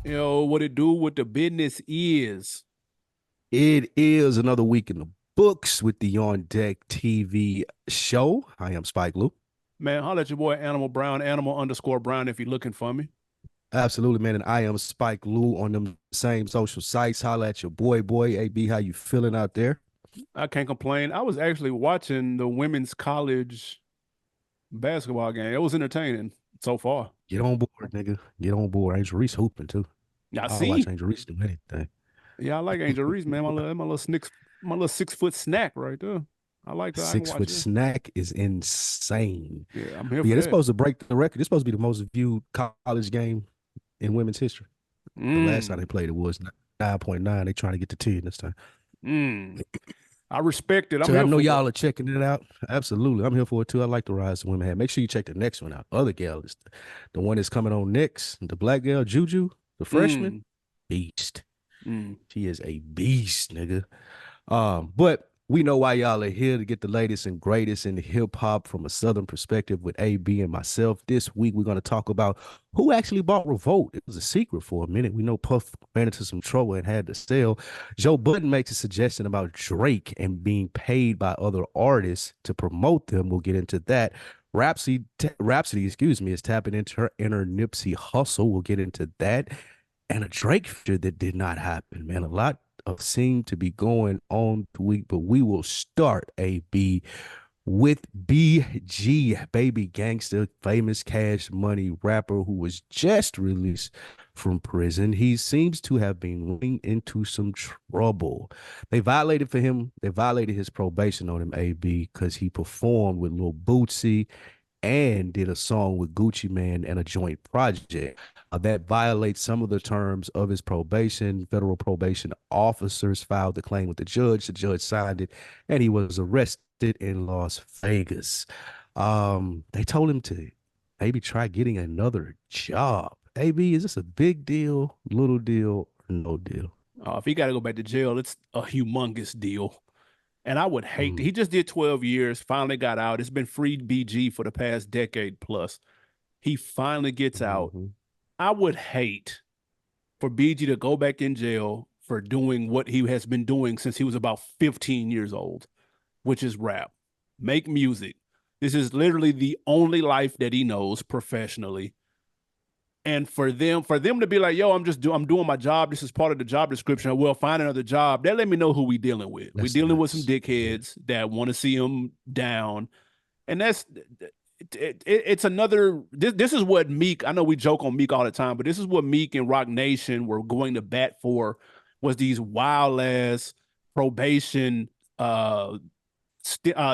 Yo, what it do? What the business is? It is another week in the books with the On Deck TV show. I am Spike Lou. Man, holla at your boy Animal Brown, Animal underscore Brown if you're looking for me. Absolutely, man. And I am Spike Lou on them same social sites. Holla at your boy AB. How you feeling out there? I can't complain. I was actually watching the women's college basketball game. It was entertaining so far. Get on board, nigga. Get on board. Angel Reese hooping too. Yeah, I I'll watch see. Angel Reese do anything. Yeah, I like Angel Reese, man. My little 6 foot snack right there. I like that. I can Six watch foot it. snack is insane. Yeah, I'm here But for yeah, it's that. supposed to break the record. It's supposed to be the most viewed college game in women's history. The last time Mm, they played it was 9.9. They trying to get to 10 this time. mm. I respect it. I'm So I here know for it. y'all are checking it out. Absolutely. I'm here for it too. I like the rise the women have. Make sure you check the next one out. Other gal is the one that's coming on next. The black girl, Juju, the freshman, Mm, beast. mm. She is a beast, nigga. But we know why y'all are here to get the latest and greatest in hip hop from a Southern perspective with AB and myself. This week, we're going to talk about who actually bought Revolt. It was a secret for a minute. We know Puff ran into some trouble and had to sell. Joe Budden makes a suggestion about Drake and being paid by other artists to promote them. We'll get into that. Rhapsody, excuse me, is tapping into her inner Nipsey hustle. We'll get into that. And a Drake feature that did not happen, man. A lot of seem to be going on the week, but we will start AB with BG, Baby Gangster, famous Cash Money rapper who was just released from prison. He seems to have been running into some trouble. They violated his probation on him, AB, because he performed with Lil Bootsy and did a song with Gucci Man and a joint project. That violates some of the terms of his probation. Federal probation officers filed the claim with the judge. The judge signed it, and he was arrested in Las Vegas. They told him to maybe try getting another job. AB, is this a big deal, little deal, or no deal? If he got to go back to jail, it's a humongous deal. And I would hate Mm, he just did 12 years, finally got out. It's been free BG for the past decade plus. He finally gets out. mhm. I would hate for BG to go back in jail for doing what he has been doing since he was about 15 years old, which is rap, make music. This is literally the only life that he knows professionally. And for them to be like, yo, I'm doing my job. This is part of the job description. We'll find another job. That let me know who we dealing with. We That's dealing with some nuts. Yeah. dickheads that want to see him down. And it's another this is what Meek, I know we joke on Meek all the time, but this is what Meek and Rock Nation were going to bat for, was these wild ass probation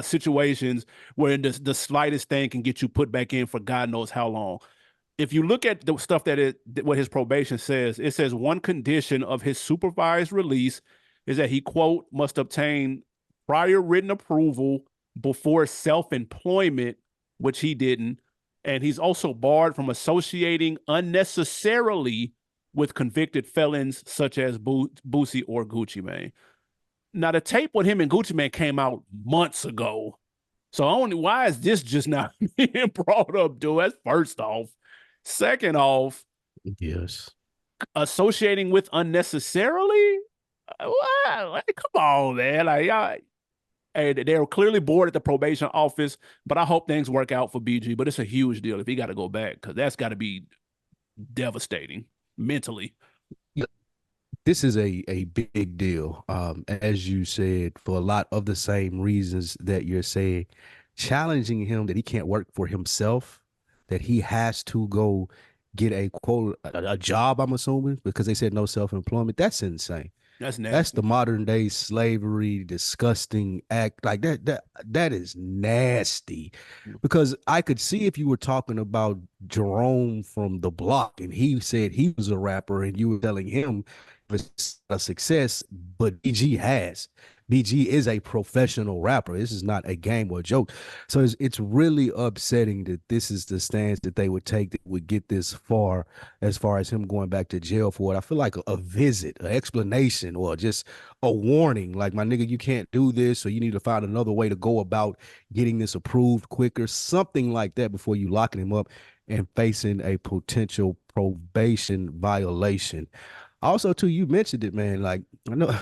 situations where the slightest thing can get you put back in for God knows how long. If you look at the stuff what his probation says, it says one condition of his supervised release is that he, quote, must obtain prior written approval before self-employment, which he didn't. And he's also barred from associating unnecessarily with convicted felons such as Boosie or Gucci Mane. Now, the tape with him and Gucci Mane came out months ago. So only why is this just not being brought up, dude? That's first off. Second off, Yes. associating with unnecessarily. What? Come on, man. Like, y'all, hey, they're clearly bored at the probation office, but I hope things work out for BG. But it's a huge deal if he got to go back, because that's got to be devastating mentally. This is a big deal. As you said, for a lot of the same reasons that you're saying, challenging him that he can't work for himself, that he has to go get a quote a job, I'm assuming, because they said no self-employment. That's insane. That's That's the nasty. modern day slavery, disgusting act. Like that is nasty. Because I could see if you were talking about Jerome from the block and he said he was a rapper and you were telling him it's a success, but BG has. BG is a professional rapper. This is not a game or a joke. So it's really upsetting that this is the stance that they would take that would get this far, as far as him going back to jail for it. I feel like a visit, an explanation, or just a warning. Like, my nigga, you can't do this, or you need to find another way to go about getting this approved quicker, something like that before you locking him up. and facing a potential probation violation. Also, too, you mentioned it, man. Like I know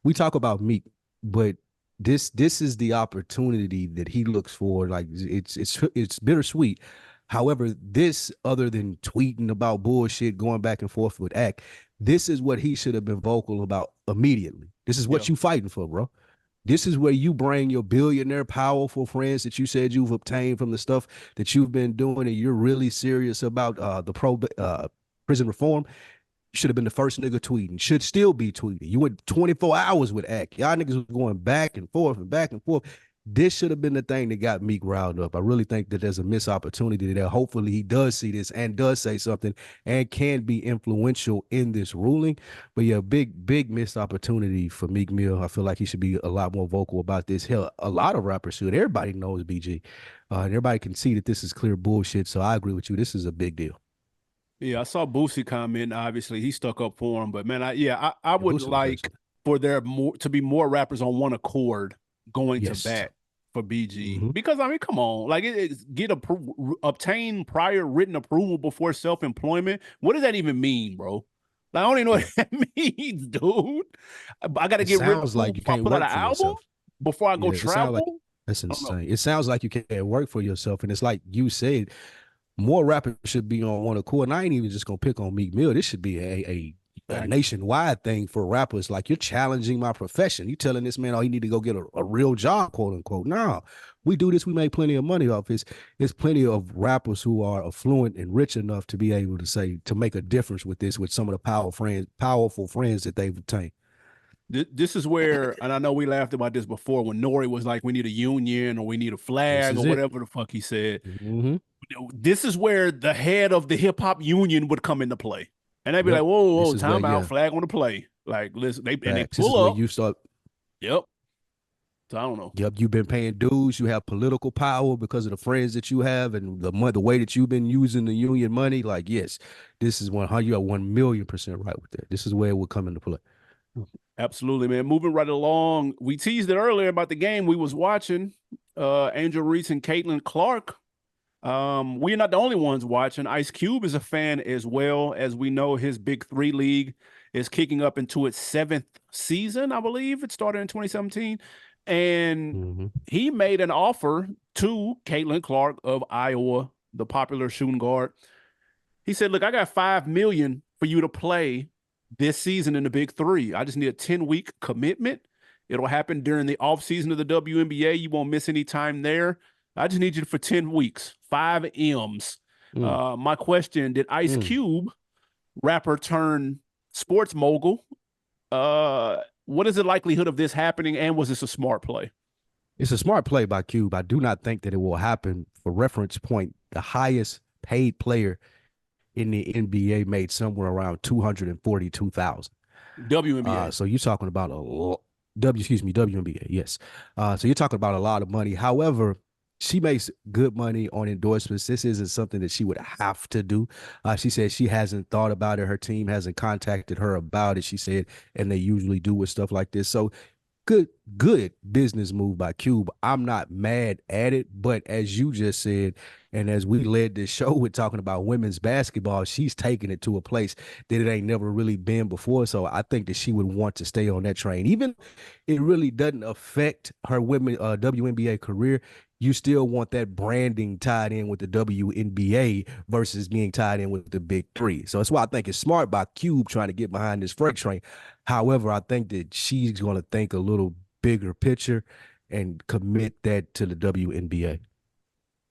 we talk about Meek, but this is the opportunity that he looks for. Like it's bittersweet. However, this other than tweeting about bullshit, going back and forth with Act, this is what he should have been vocal about immediately. This is Yeah. what you fighting for, bro. This is where you bring your billionaire, powerful friends that you said you've obtained from the stuff that you've been doing, and you're really serious about prison reform. You should have been the first nigga tweeting. Should still be tweeting. You went 24 hours with Act. Y'all niggas was going back and forth and back and forth. This should have been the thing that got Meek riled up. I really think that there's a missed opportunity there. Hopefully he does see this and does say something and can be influential in this ruling. But yeah, big missed opportunity for Meek Mill. I feel like he should be a lot more vocal about this. Hell, a lot of rappers should. Everybody knows BG. And everybody can see that this is clear bullshit. So I agree with you. This is a big deal. Yeah, I saw Boosie comment. Obviously, he stuck up for him, but man, I would Boosie was like for there more to be more rappers on one accord going to yes. bat for BG because I mean, come on, like obtain prior written approval before self-employment. What does that even mean, bro? Like, I don't even know what that means, dude. I got to get written Sounds like you before I can't put out work an for album yourself. before I go Yeah, it sounds like travel. that's I don't know. insane. It sounds like you can't work for yourself, and it's like you said, more rappers should be on one accord. And I ain't even just gonna pick on Meek Mill. This should be a nationwide thing for rappers. Like, you're challenging my profession. You telling this man, oh, he need to go get a real job, quote unquote. No, we do this. We make plenty of money off this. There's plenty of rappers who are affluent and rich enough to be able to say to make a difference with this, with some of the powerful friends that they've obtained. This is where, and I know we laughed about this before when Nori was like, we need a union or we need a This flag or is it. whatever the fuck he said. Mm-hmm. This is where the head of the hip hop union would come into play. And they'd be Yep. like, whoa, This whoa, is where, time out, yeah, flag on the play. Like, listen, they facts. This is pull where up. you start. Yep. So I don't know. Yep, you've been paying dues. You have political power because of the friends that you have and the way that you've been using the union money. Like, yes, this is 100. You are 1,000,000% right with that. This is where it would come into play. Absolutely, man. Moving right along. We teased it earlier about the game we was watching. Angel Reese and Caitlin Clark. We're not the only ones watching. Ice Cube is a fan as well. As we know, his Big Three League is kicking up into its 7th season, I believe. It started in 2017. And he made an offer to Caitlin Clark of Iowa, the popular shooting guard. He said, look, I got $5 million for you to play this season in the Big Three. I just need a 10-week commitment. It'll happen during the offseason of the WNBA. You won't miss any time there. I just need you for 10 weeks, 5 M's. My question, did Ice Cube, rapper turned sports mogul, what is the likelihood of this happening, and was this a smart play? It's a smart play by Cube. I do not think that it will happen. For reference point, the highest paid player in the NBA made somewhere around 242,000. WNBA. So you're talking about WNBA, yes. So you're talking about a lot of money. However, she makes good money on endorsements. This isn't something that she would have to do. She said she hasn't thought about it. Her team hasn't contacted her about it. She said, and they usually do with stuff like this. So good business move by Cube. I'm not mad at it, but as you just said, and as we led this show with talking about women's basketball, she's taking it to a place that it ain't never really been before. So I think that she would want to stay on that train. Even it really doesn't affect her women WNBA career. You still want that branding tied in with the WNBA versus being tied in with the Big Three. So that's why I think it's smart by Cube trying to get behind this freight train. However, I think that she's going to think a little bigger picture and commit that to the WNBA.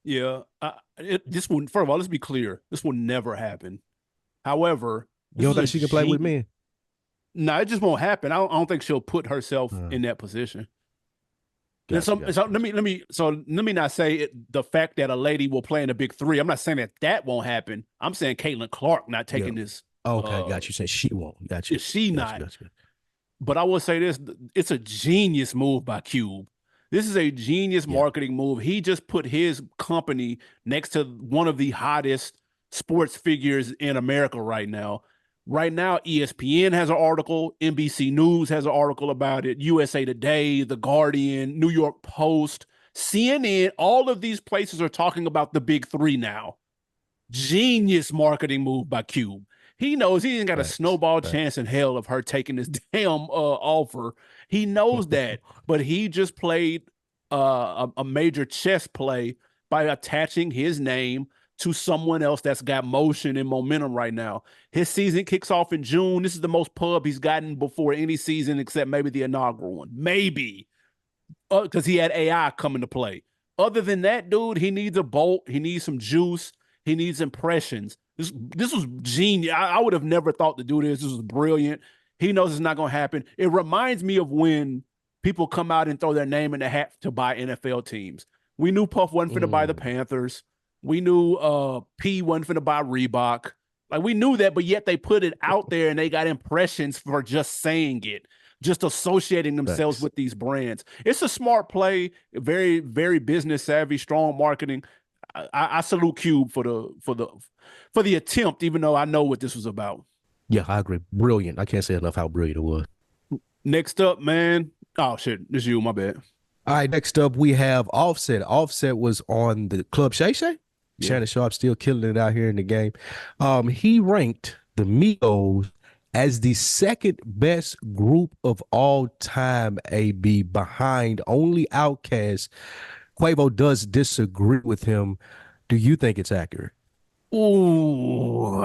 Yeah. This one, first of all, let's be clear. This will never happen. However, you don't think she can play with men? No, it just won't happen. I don't think she'll put herself in that position. So let me not say the fact that a lady will play in the Big Three. I'm not saying that won't happen. I'm saying Caitlin Clark not taking this. Okay, got you. Say she won't. Got you. She not. But I will say this: it's a genius move by Cube. This is a genius marketing move. He just put his company next to one of the hottest sports figures in America right now. Right now, ESPN has an article, NBC News has an article about it, USA Today, The Guardian, New York Post, CNN, all of these places are talking about the Big Three now. Genius marketing move by Cube. He knows he ain't got a Facts. snowball Facts. chance in hell of her taking this damn offer. He knows that, but he just played a major chess play by attaching his name to someone else that's got motion and momentum right now. His season kicks off in June. This is the most pub he's gotten before any season except maybe the inaugural one. Maybe. Because he had AI come into play. Other than that, dude, he needs a bolt. He needs some juice. He needs impressions. This was genius. I would have never thought to do this. This was brilliant. He knows it's not going to happen. It reminds me of when people come out and throw their name in the hat to buy NFL teams. We knew Puff wasn't finna buy the Panthers. We knew P wasn't finna buy Reebok. Like, we knew that, but yet they put it out there and they got impressions for just saying it, just associating themselves with these brands. It's a smart play, very, very business savvy, strong marketing. I salute Cube for the attempt, even though I know what this was about. Yeah, I agree. Brilliant. I can't say enough how brilliant it was. Next up, man. Oh shit, this is you. My bad. All right, next up we have Offset. Offset was on the Club Shay Shay. Yeah. Shannon Sharp still killing it out here in the game. He ranked the Migos as the second best group of all time, AB, behind only Outkast. Quavo does disagree with him. Do you think it's accurate? Ooh,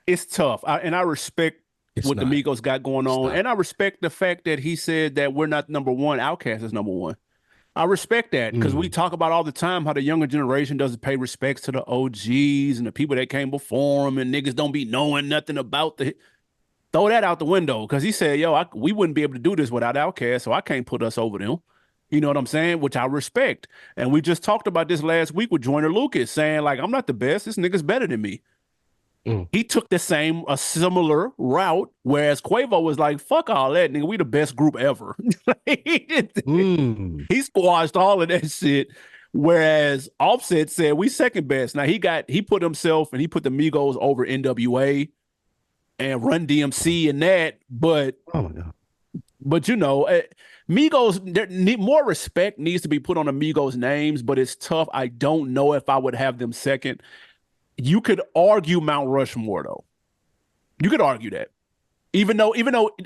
it's tough. I respect what the Migos got going on. And I respect the fact that he said that we're not number one. Outkast is number one. I respect that because we talk about all the time how the younger generation doesn't pay respects to the OGs and the people that came before them, and niggas don't be knowing nothing about the. Throw that out the window, because he said, yo, we wouldn't be able to do this without Outkast, so I can't put us over them. You know what I'm saying? Which I respect. And we just talked about this last week with Joyner Lucas saying, like, I'm not the best. This nigga's better than me. He took a similar route, whereas Quavo was like, fuck all that, nigga. We the best group ever. He squashed all of that shit. Whereas Offset said, we second best. Now he put himself and he put the Migos over NWA and Run DMC and that, but you know, Migos, more respect needs to be put on the Migos names, but it's tough. I don't know if I would have them second. You could argue Mount Rushmore, though. You could argue that. Even though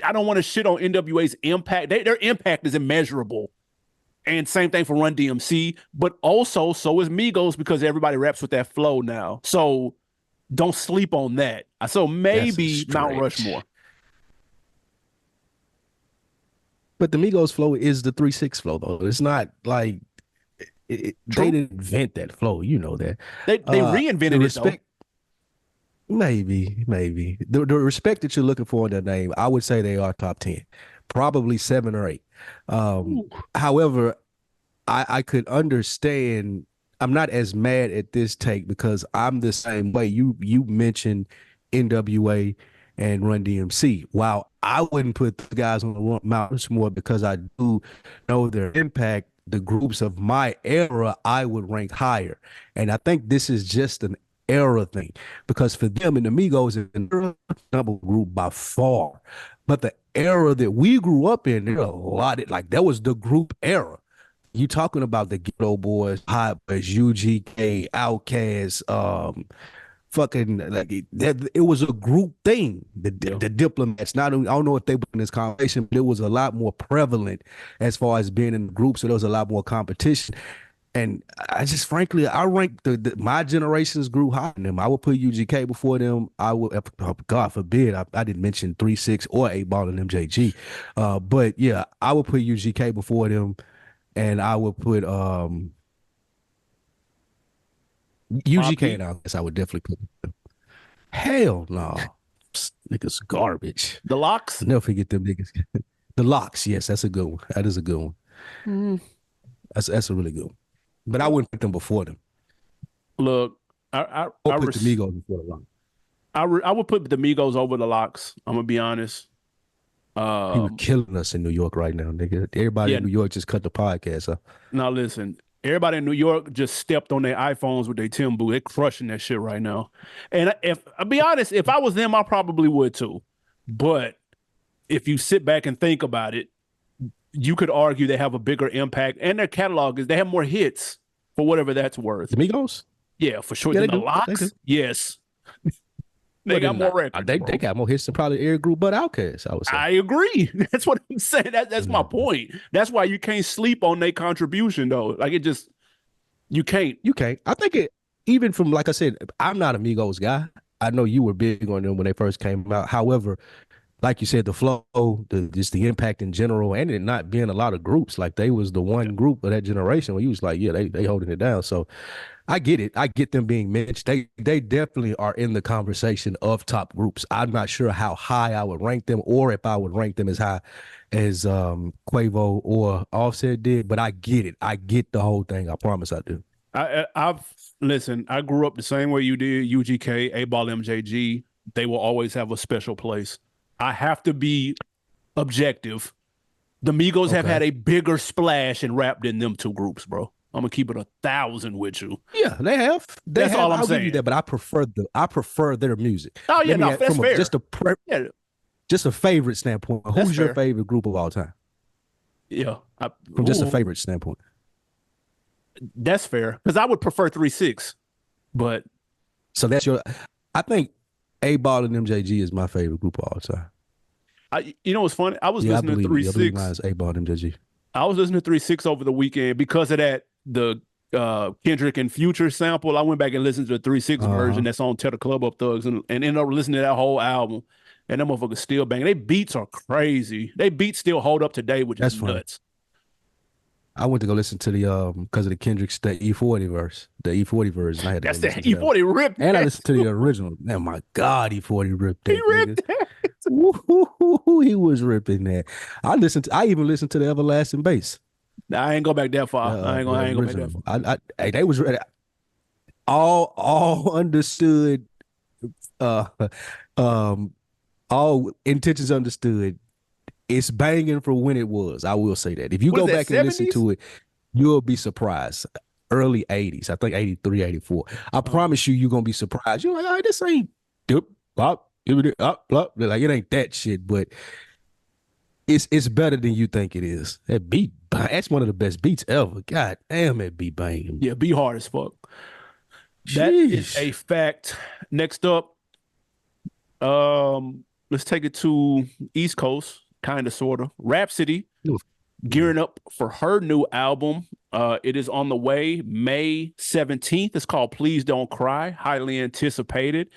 I don't want to shit on NWA's impact, their impact is immeasurable. And same thing for Run DMC, but also so is Migos, because everybody raps with that flow now. So don't sleep on that. So maybe Mount Rushmore. But the Migos flow is the 3-6 flow, though. It's not like they didn't invent that flow. You know that. They reinvented it, though. Maybe. The respect that you're looking for in that name, I would say they are top 10. Probably 7 or 8. However, I could understand. I'm not as mad at this take because I'm the same way. You mentioned NWA and Run DMC. While I wouldn't put the guys on the Mount Rushmore because I do know their impact, the groups of my era I would rank higher. And I think this is just an era thing, because for them and the Migos is an number group by far. But the era that we grew up in, there are a lot of, like, that was the group era. You talking about the Ghetto Boys, Hot Boys, UGK, Outkast, fucking, like, it was a group thing. The Diplomats. Not, I don't know if they were in this conversation, but it was a lot more prevalent as far as being in the group. So there was a lot more competition. And I just, frankly, I rank my generation's group higher than them. I would put UGK before them. I would, God forbid, I didn't mention 3-6 or 8-Ball and MJG. But yeah, I would put UGK before them. And I would put UGK, and I guess I would definitely put them. Hell no. Niggas garbage. The Locks? I'll never forget them niggas. The Locks, yes, that's a good one. That is a good one. That's a really good one. But I wouldn't put them before them. Look, I put the Migos before the Locks. I would put the Migos over the Locks. I'm gonna be honest. People killing us in New York right now, nigga. Everybody in New York just cut the podcast. Huh? Now listen, everybody in New York just stepped on their iPhones with their Tim Boo. They're crushing that shit right now. And if I'll be honest, if I was them, I probably would too. But if you sit back and think about it, you could argue they have a bigger impact, and their catalog is, they have more hits for whatever that's worth. The Migos? Yeah, for sure. Yeah, Then they the do. They do. Locks, yes, they But got then more records, they bro. got more hits than probably every group but Outkast, I would say. I agree. That's what I'm saying. That's my Mhm. point. That's why you can't sleep on their contribution, though. Like it just you can't. You can't. I think it even from like I said, I'm not a Migos guy. I know you were big on them when they first came out. However, like you said, the flow, just the impact in general, and it not being a lot of groups. Like they was the Yeah. one group of that generation where you was like, yeah, they holding it down. So I get it. I get them being mentioned. They definitely are in the conversation of top groups. I'm not sure how high I would rank them, or if I would rank them as high as Quavo or Offset did. But I get it. I get the whole thing. I promise I do. I've listen. I grew up the same way you did. UGK, A Ball, MJG. They will always have a special place. I have to be objective. The Migos have Okay. had a bigger splash in rap than them two groups, bro. I'm gonna keep it 1,000 with you. Yeah, they have. They That's have. all I'm I'll give you saying. that, but I prefer their music. Oh yeah, Let me no, that's from fair. Yeah, just a favorite standpoint. that's Who's your fair. favorite group of all time? Yeah, From just a ooh, favorite standpoint. that's fair. Because I would prefer 3-6, but So that's your. I think A Ball and MJG is my favorite group of all time. you know what's funny? I was Yeah, I listening to believe. Three Yeah, I believe mine Six. is A Ball and MJG. I was listening to 3-6 over the weekend because of that the Kendrick and Future sample. I went back and listened to the 3-6 version Uh-huh. that's on Tell the Club Up Thugs and ended up listening to that whole album. And them motherfuckers still bang. They beats are crazy. They beats still hold up today, which is That's funny. nuts. I went to go listen to the because of the Kendrick's the E40 verse, the E40 version. I had to go That's the listen to that one. E40 ripped And I that. listened to the original. Man, my God, E40 ripped He that nigga. ripped that. Woo-hoo-hoo-hoo, he was ripping that. I even listened to the Everlasting Bass. Nah, I ain't go back that far. The I ain't go back that original. far. Hey, they was ready. All understood. Uh, um, all intentions understood. It's banging for when it was. I will say that. If you What is go that, back and listen 70s? to it, you'll be surprised. Early 80s, I think 83, 84. I promise you're gonna be surprised. You're like, all right, this ain't dip, bop, up, bop. Like it ain't that shit, but it's better than you think it is. That beat, that's one of the best beats ever. God damn, that beat banging. Yeah, be hard as fuck. That is Jeez. a fact. Next up, let's take it to East Coast, kind of, sort of. Rhapsody gearing up for her new album. It is on the way, May 17th. It's called Please Don't Cry, highly anticipated.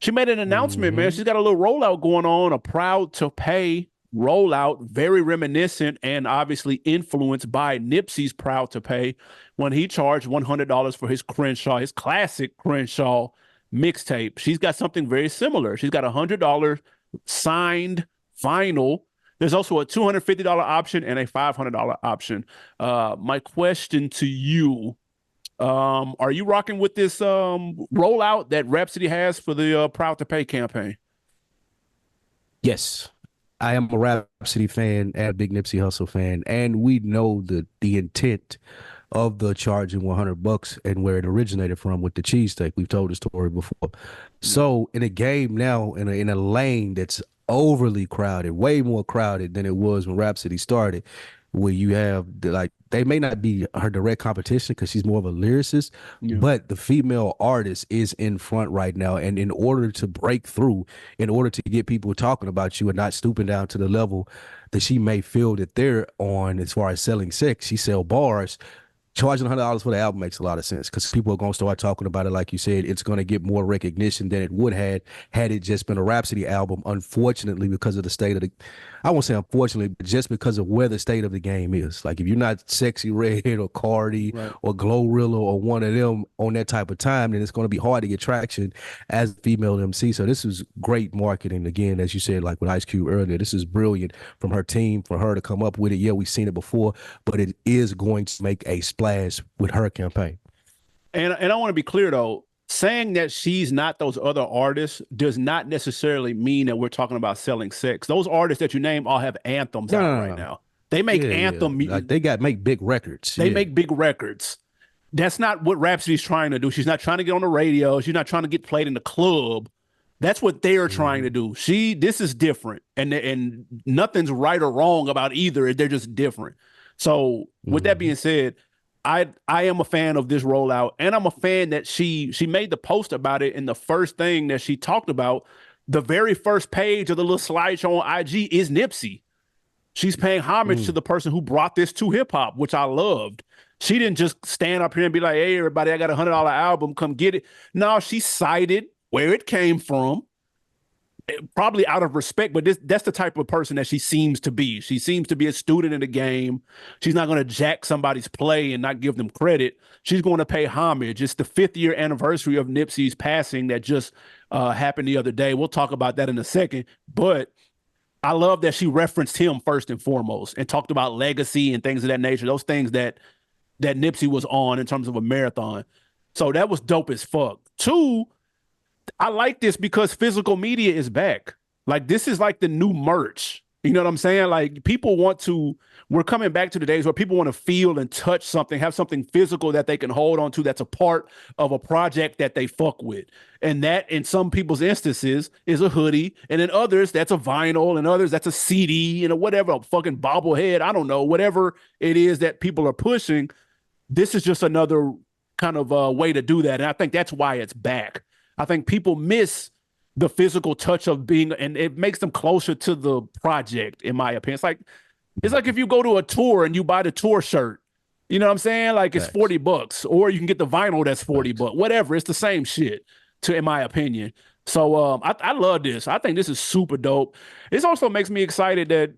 She made an announcement, man. Mm-hmm. She's got a little rollout going on, a proud to pay rollout, very reminiscent and obviously influenced by Nipsey's Proud to Pay when he charged $100 for his Crenshaw, his classic Crenshaw mixtape. She's got something very similar. She's got $100 signed vinyl. There's also a $250 option and a $500 option. My question to you, are you rocking with this rollout that Rhapsody has for the Proud to Pay campaign? Yes. I am a Rhapsody fan and a big Nipsey Hussle fan, and we know the intent of the charging $100 and where it originated from with the cheesesteak. We've told the story before. So in a game now, in a lane that's overly crowded, way more crowded than it was when Rhapsody started, where you have they may not be her direct competition because she's more of a lyricist, but the female artist is in front right now. And in order to break through, in order to get people talking about you and not stooping down to the level that she may feel that they're on as far as selling sex, she sell bars. Charging $100 for the album makes a lot of sense because people are going to start talking about it. Like you said, it's going to get more recognition than it would have had it just been a Rhapsody album. Unfortunately, because of the state of I won't say unfortunately, but just because of where the state of the game is. Like if you're not Sexyy Red or Cardi or Glorilla or one of them on that type of time, then it's going to be hard to get traction as a female MC. So this is great marketing. Again, as you said, like with Ice Cube earlier, this is brilliant from her team for her to come up with it. Yeah, we've seen it before, but it is going to make a splash with her campaign. And I want to be clear though, saying that she's not those other artists does not necessarily mean that we're talking about selling sex. Those artists that you name all have anthems out right now. They make anthem like they make big records. They make big records. That's not what Rhapsody's trying to do. She's not trying to get on the radio. She's not trying to get played in the club. That's what they're trying to do. This is different, and nothing's right or wrong about either. They're just different. So with that being said, I am a fan of this rollout, and I'm a fan that she made the post about it, and the first thing that she talked about, the very first page of the little slideshow on IG is Nipsey. She's paying homage to the person who brought this to hip hop, which I loved. She didn't just stand up here and be like, "Hey, everybody, I got $100 album, come get it." No, she cited where it came from, probably out of respect, but that's the type of person that she seems to be. She seems to be a student in the game. She's not going to jack somebody's play and not give them credit. She's going to pay homage. It's the 5th year anniversary of Nipsey's passing that just happened the other day. We'll talk about that in a second, but I love that she referenced him first and foremost and talked about legacy and things of that nature, those things that Nipsey was on in terms of a marathon. So that was dope as fuck. Two, I like this because physical media is back. Like, this is like the new merch. You know what I'm saying? Like, we're coming back to the days where people want to feel and touch something, have something physical that they can hold on to that's a part of a project that they fuck with. And that, in some people's instances, is a hoodie. And in others, that's a vinyl. And others, that's a CD, whatever, a fucking bobblehead. I don't know, whatever it is that people are pushing. This is just another kind of way to do that. And I think that's why it's back. I think people miss the physical touch of being, and it makes them closer to the project, in my opinion. It's like if you go to a tour and you buy the tour shirt, you know what I'm saying? Like, it's $40, or you can get the vinyl that's $40, whatever. It's the same shit, in my opinion. So I love this. I think this is super dope. This also makes me excited that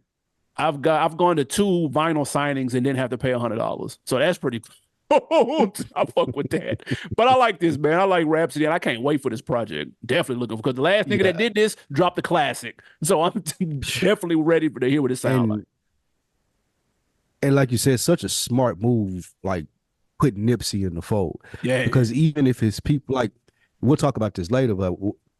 I've gone to 2 vinyl signings and didn't have to pay $100. So that's pretty cool. I fuck with that. But I like this, man. I like Rhapsody, and I can't wait for this project. Definitely looking, because the last nigga that did this dropped the classic. So I'm definitely ready to hear what it sounds like. And like you said, such a smart move, like putting Nipsey in the fold. Yeah. Because even if it's people, like, we'll talk about this later, but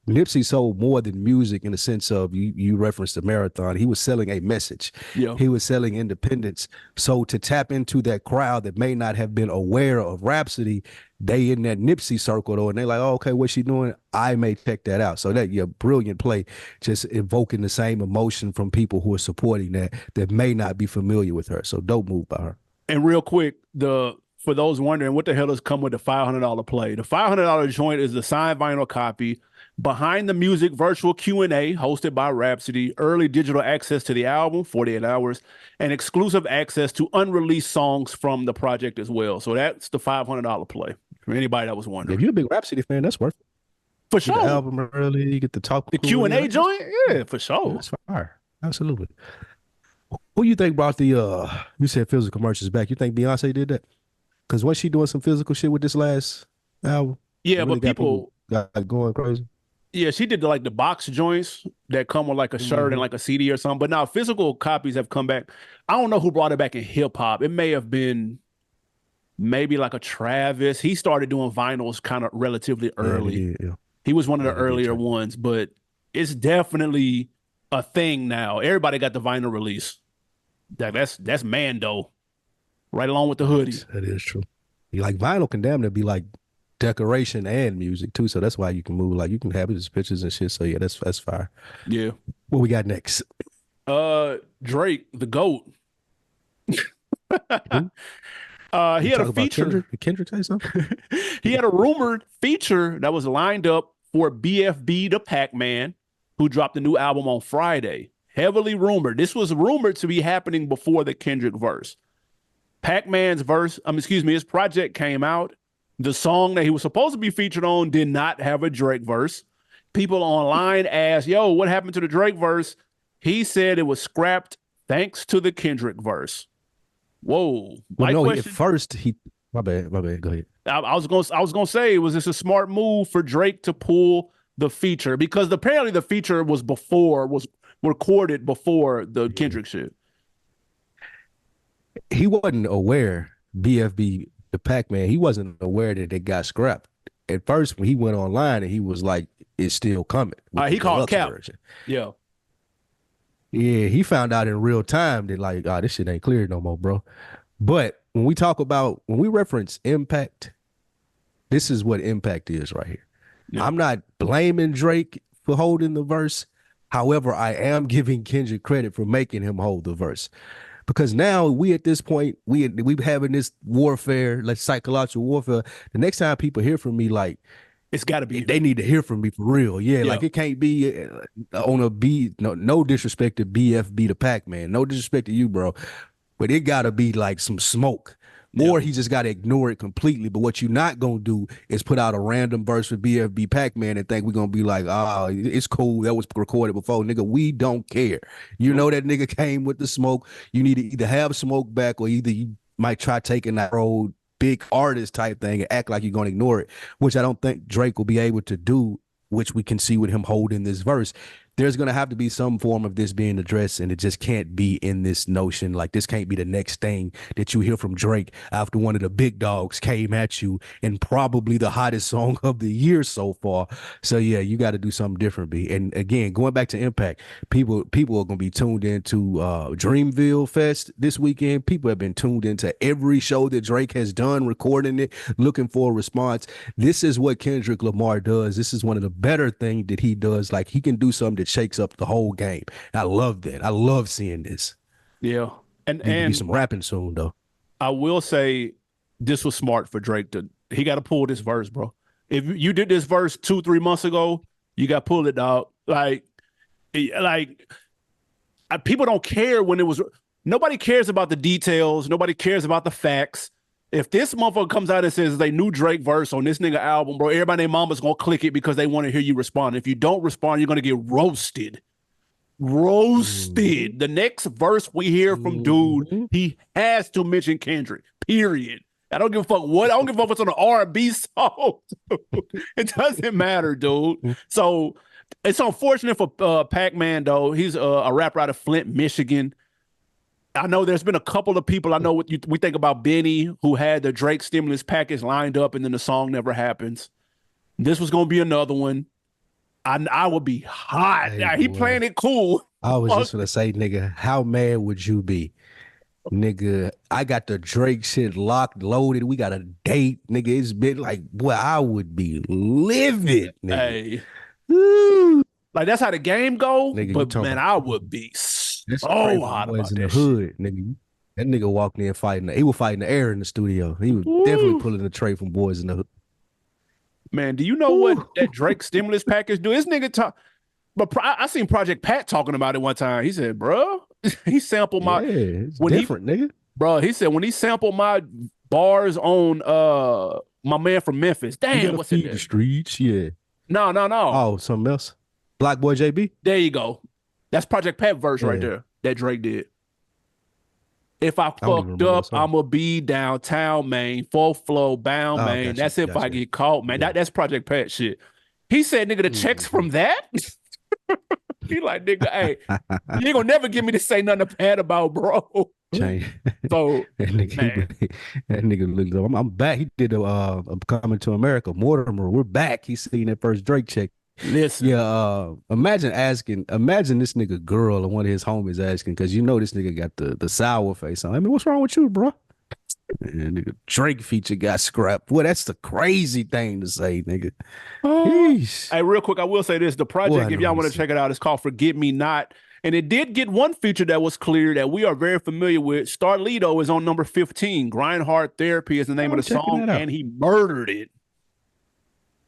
Nipsey sold more than music in the sense of, you referenced the marathon. He was selling a message. Yeah. He was selling independence. So to tap into that crowd that may not have been aware of Rhapsody, they in that Nipsey circle though, and they're like, oh, okay, what's she doing? I may check that out. So that, brilliant play, just evoking the same emotion from people who are supporting that may not be familiar with her. So dope move by her. And real quick, for those wondering what the hell has come with the $500 play, the $500 joint is the signed vinyl copy, behind the music virtual Q&A hosted by Rhapsody, early digital access to the album, 48 hours, and exclusive access to unreleased songs from the project as well. So that's the $500 play for anybody that was wondering. If you're a big Rhapsody fan, that's worth it. For sure. The album early, you get to talk. The Q&A joint? Yeah, for sure. That's fire. Absolutely. Who you think brought the, you said physical merch is back. You think Beyonce did that? Because was she doing some physical shit with this last album? Yeah, really but people got going crazy. Yeah, she did the box joints that come with like a shirt and like a CD or something. But now physical copies have come back. I don't know who brought it back in hip hop. It may have been maybe like a Travis. He started doing vinyls kind of relatively early. Yeah. He was one of the earlier ones, but it's definitely a thing now. Everybody got the vinyl release. That's Mando, right along with the hoodie. That is true. Like, vinyl can damn near be like decoration and music too, so that's why you can move, like, you can have it as pictures and shit. So yeah, that's fire. Yeah. What we got next? Drake, the GOAT. He had a feature. Kendrick say something? He had a rumored feature that was lined up for BFB the Pac-Man, who dropped a new album on Friday. Heavily rumored. This was rumored to be happening before the Kendrick verse. Pac-Man's verse, his project came out. The song that he was supposed to be featured on did not have a Drake verse. People online asked, yo, what happened to the Drake verse? He said it was scrapped thanks to the Kendrick verse. Whoa. Well, no, at first my bad, go ahead. I was gonna say, was this a smart move for Drake to pull the feature? Because apparently the feature was recorded before the Kendrick shit. He wasn't aware, BFB the Pac-Man, he wasn't aware that it got scrapped. At first, when he went online and he was like, it's still coming. He called Cap. Yeah. Yeah, he found out in real time that, like, this shit ain't clear no more, bro. But when we reference impact, this is what impact is right here. Yeah. I'm not blaming Drake for holding the verse. However, I am giving Kendrick credit for making him hold the verse. because now we at this point we having this warfare, like psychological warfare. The next time people hear from me, like It's got to be. they need to hear from me for real. Yeah, Yeah. like it can't be on a B. No disrespect to BFB to Pac-Man. No disrespect to you, bro. But it gotta be like some smoke. Yeah. Or he just gotta ignore it completely. But what you're not gonna do is put out a random verse for BFB Pac-Man and think we're gonna be like, oh, it's cool. That was recorded before. Nigga, we don't care. You know that nigga came with the smoke. You need to either have smoke back or either you might try taking that road big artist type thing and act like you're gonna ignore it, which I don't think Drake will be able to do, which we can see with him holding this verse. There's going to have to be some form of this being addressed, and it just can't be in this notion. Like, this can't be the next thing that you hear from Drake after one of the big dogs came at you and probably the hottest song of the year so far. So, yeah, you got to do something different, B. And, again, going back to Impact, people are going to be tuned into Dreamville Fest this weekend. People have been tuned into every show that Drake has done, recording it, looking for a response. This is what Kendrick Lamar does. This is one of the better things that he does. Like, he can do something that shakes up the whole game. I love that. I love seeing this. Yeah. And Need to be some rapping soon, though. I will say this was smart for Drake he got to pull this verse, bro. If you did this verse 2-3 months ago, you got to pull it out. People don't care when it was, nobody cares about the details. Nobody cares about the facts. If this motherfucker comes out and says they new Drake verse on this nigga album, bro, everybody and their mama's gonna click it because they want to hear you respond. If you don't respond, you're gonna get roasted. Roasted. The next verse we hear from dude, he has to mention Kendrick. Period. I don't give a fuck what. I don't give a fuck what's on an R&B song. It doesn't matter, dude. So it's unfortunate for Pac-Man, though. He's a rapper out of Flint, Michigan. I know there's been a couple of people. I know we think about Benny, who had the Drake stimulus package lined up, and then the song never happens. This was gonna be another one. I would be hot. Hey, he playing it cool. I was just gonna say, nigga, how mad would you be? Nigga, I got the Drake shit locked, loaded. We got a date, nigga. It's been like, boy, I would be livid, nigga. Hey. Woo. Like, that's how the game go. Nigga, but man, I would be so hot about in that the hood, shit. Nigga. That nigga walked in fighting. He was fighting the air in the studio. He was definitely pulling the tray from Boys in the Hood. Man, do you know what that Drake stimulus package do? This nigga talk, but I seen Project Pat talking about it one time. He said, bro, he sampled my it's different, nigga. Bro, he said when he sampled my bars on my man from Memphis. Damn, what's in the streets? Yeah. No. Oh, something else. Black Boy JB. There you go. That's Project Pat verse right there that Drake did. If I fucked up, I'ma be downtown, man. Full flow, bound, man. Gotcha, that's if I get caught, man. Yeah. That's Project Pat shit. He said, nigga, the checks from that? He like, nigga, hey, you ain't gonna never get me to say nothing bad about, bro. So that nigga looked. I'm back. He did I'm Coming to America. Mortimer, we're back. He's seen that first Drake check. Listen. Yeah, imagine this nigga girl or one of his homies asking, because you know this nigga got the sour face on. I mean, what's wrong with you, bro? And nigga, Drake feature got scrapped. Well, that's the crazy thing to say, nigga. Hey, real quick, I will say this. The project, if y'all want to check it out, it's called Forget Me Not. And it did get one feature that was clear that we are very familiar with. Starlito is on number 15. Grind Hard Therapy is the name of the song, and he murdered it.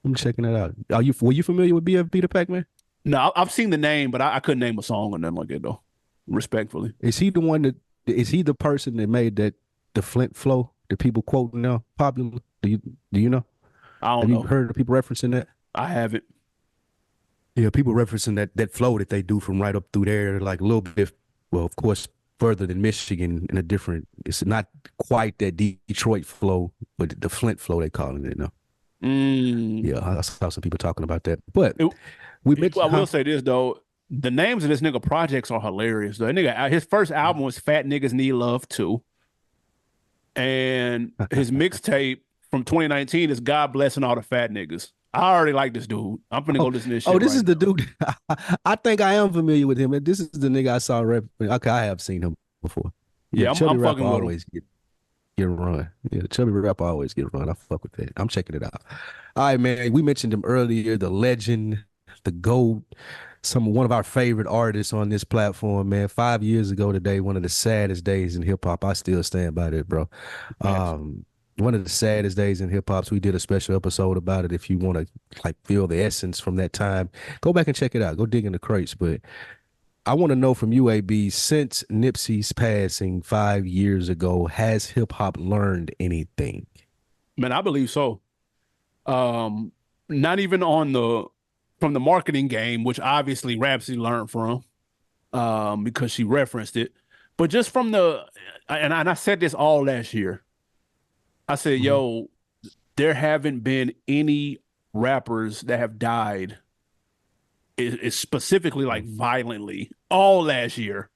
I'm checking it out. Were you familiar with BFB the Pac-Man? No, I've seen the name, but I couldn't name a song or nothing like that, though. Respectfully. Is he the person that made the Flint flow that people quote now popular? Do you know? I don't know. Have you heard of people referencing that? I haven't. Yeah, people referencing that flow that they do from right up through there, like a little bit, well, of course, further than Michigan in a different, it's not quite that Detroit flow, but the Flint flow, they calling it now. Yeah, I saw some people talking about that. But I will say this, though. The names of this nigga projects are hilarious. Though. His first album was Fat Niggas Need Love Too. And his mixtape from 2019 is God Blessing All the Fat Niggas. I already like this dude. I'm finna go listen to this shit. Oh, this is the dude. I think I am familiar with him. And this is the nigga I saw rap. Okay, I have seen him before. Yeah, I'm fucking with always him. Get run. Yeah, the chubby rapper always get run. I fuck with that. I'm checking it out. All right, man. We mentioned him earlier, the legend, the GOAT, one of our favorite artists on this platform, man. 5 years ago today, one of the saddest days in hip hop. I still stand by that, bro. Facts. One of the saddest days in hip hop. So we did a special episode about it. If you want to like feel the essence from that time, go back and check it out. Go dig in the crates. But I want to know from you, AB, since Nipsey's passing 5 years ago, has hip hop learned anything? Man, I believe so. Not even on the from the marketing game, which obviously Rhapsody learned from, because she referenced it, but just from and I said this all last year. I said, Mhm. yo, there haven't been any rappers that have died, is specifically like violently, all last year.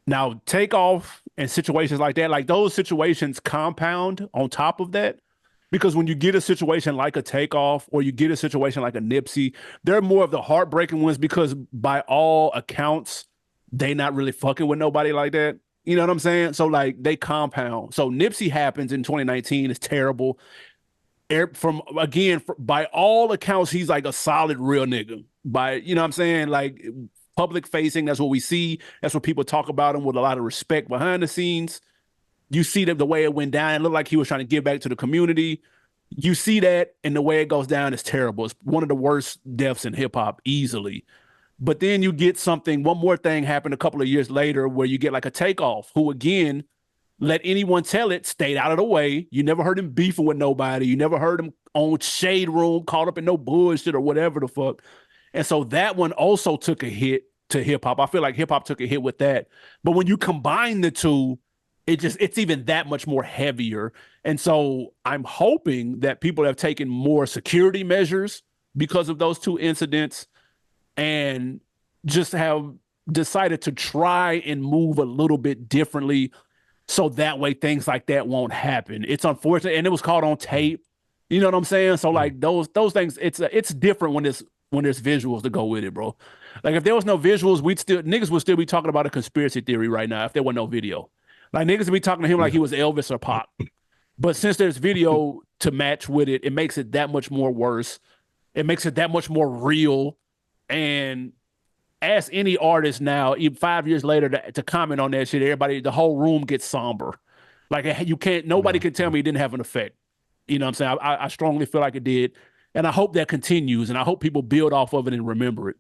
Now, Takeoff and situations like that, like those situations compound on top of that. Because when you get a situation like a Takeoff or you get a situation like a Nipsey, they're more of the heartbreaking ones because by all accounts, they not really fucking with nobody like that. You know what I'm saying? So like they compound. So Nipsey happens in 2019. It's terrible. From again, by all accounts, he's like a solid real nigga. By you know what I'm saying, like public facing, that's what we see. That's what people talk about him with a lot of respect behind the scenes. You see the way it went down. It looked like he was trying to give back to the community. You see that, and the way it goes down is terrible. It's one of the worst deaths in hip hop, easily. But then you get one more thing happened a couple of years later where you get like a Takeoff, who again, let anyone tell it, stayed out of the way. You never heard him beefing with nobody. You never heard him on Shade Room, caught up in no bullshit or whatever the fuck. And so that one also took a hit to hip hop. I feel like hip hop took a hit with that. But when you combine the two, it's even that much more heavier. And so I'm hoping that people have taken more security measures because of those two incidents and just have decided to try and move a little bit differently so that way things like that won't happen. It's unfortunate, and it was caught on tape. You know what I'm saying? So like those things, it's different when there's visuals to go with it, bro. Like if there was no visuals, niggas would still be talking about a conspiracy theory right now if there was no video. Like niggas would be talking to him like Yeah. he was Elvis or Pop. But since there's video to match with it, it makes it that much more worse. It makes it that much more real. And ask any artist now, even 5 years later, to comment on that shit, the whole room gets somber. Like you can't, nobody Yeah. can tell me it didn't have an effect. You know what I'm saying? I strongly feel like it did. And I hope that continues. And I hope people build off of it and remember it.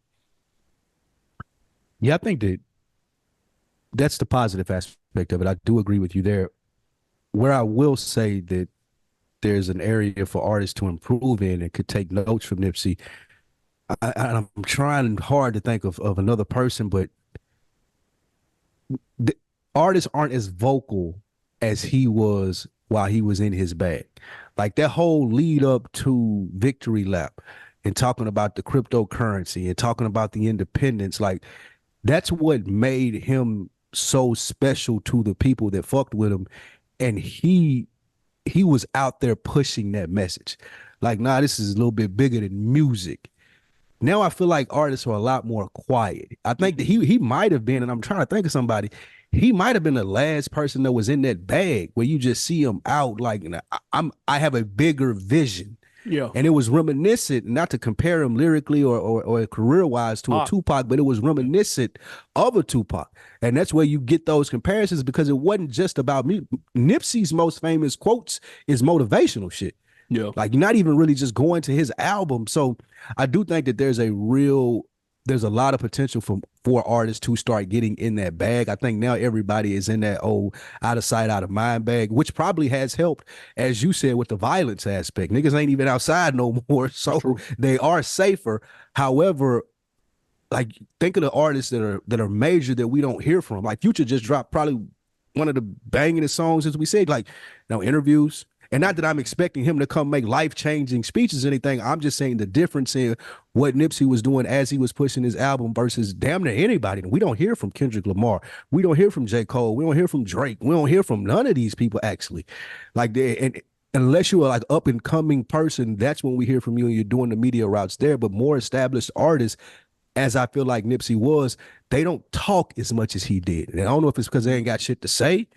Yeah, I think that that's the positive aspect of it. I do agree with you there. Where I will say that there's an area for artists to improve in and could take notes from Nipsey. I'm trying hard to think of another person, but the artists aren't as vocal as he was while he was in his bag. Like that whole lead up to Victory Lap and talking about the cryptocurrency and talking about the independence, like that's what made him so special to the people that fucked with him. And he was out there pushing that message. Like, nah, this is a little bit bigger than music. Now I feel like artists are a lot more quiet. I think that he might have been, and I'm trying to think of somebody, he might have been the last person that was in that bag where you just see him out like I have a bigger vision. Yeah. And it was reminiscent, not to compare him lyrically or career wise to a Tupac, but it was reminiscent of a Tupac. And that's where you get those comparisons because it wasn't just about me. Nipsey's most famous quotes is motivational shit. Yeah. Like you're not even really just going to his album. So I do think that there's a lot of potential for artists to start getting in that bag. I think now everybody is in that out of sight, out of mind bag, which probably has helped, as you said, with the violence aspect. Niggas ain't even outside no more, so True. they are safer. However, like think of the artists that are major that we don't hear from. Like Future just dropped probably one of the bangingest songs, as we said, like no interviews. And not that I'm expecting him to come make life-changing speeches or anything. I'm just saying the difference in what Nipsey was doing as he was pushing his album versus damn near anybody. We don't hear from Kendrick Lamar. We don't hear from J. Cole. We don't hear from Drake. We don't hear from none of these people, actually. Like, and unless you're like up-and-coming person, that's when we hear from you and you're doing the media routes there. But more established artists, as I feel like Nipsey was, they don't talk as much as he did. And I don't know if it's because they ain't got shit to say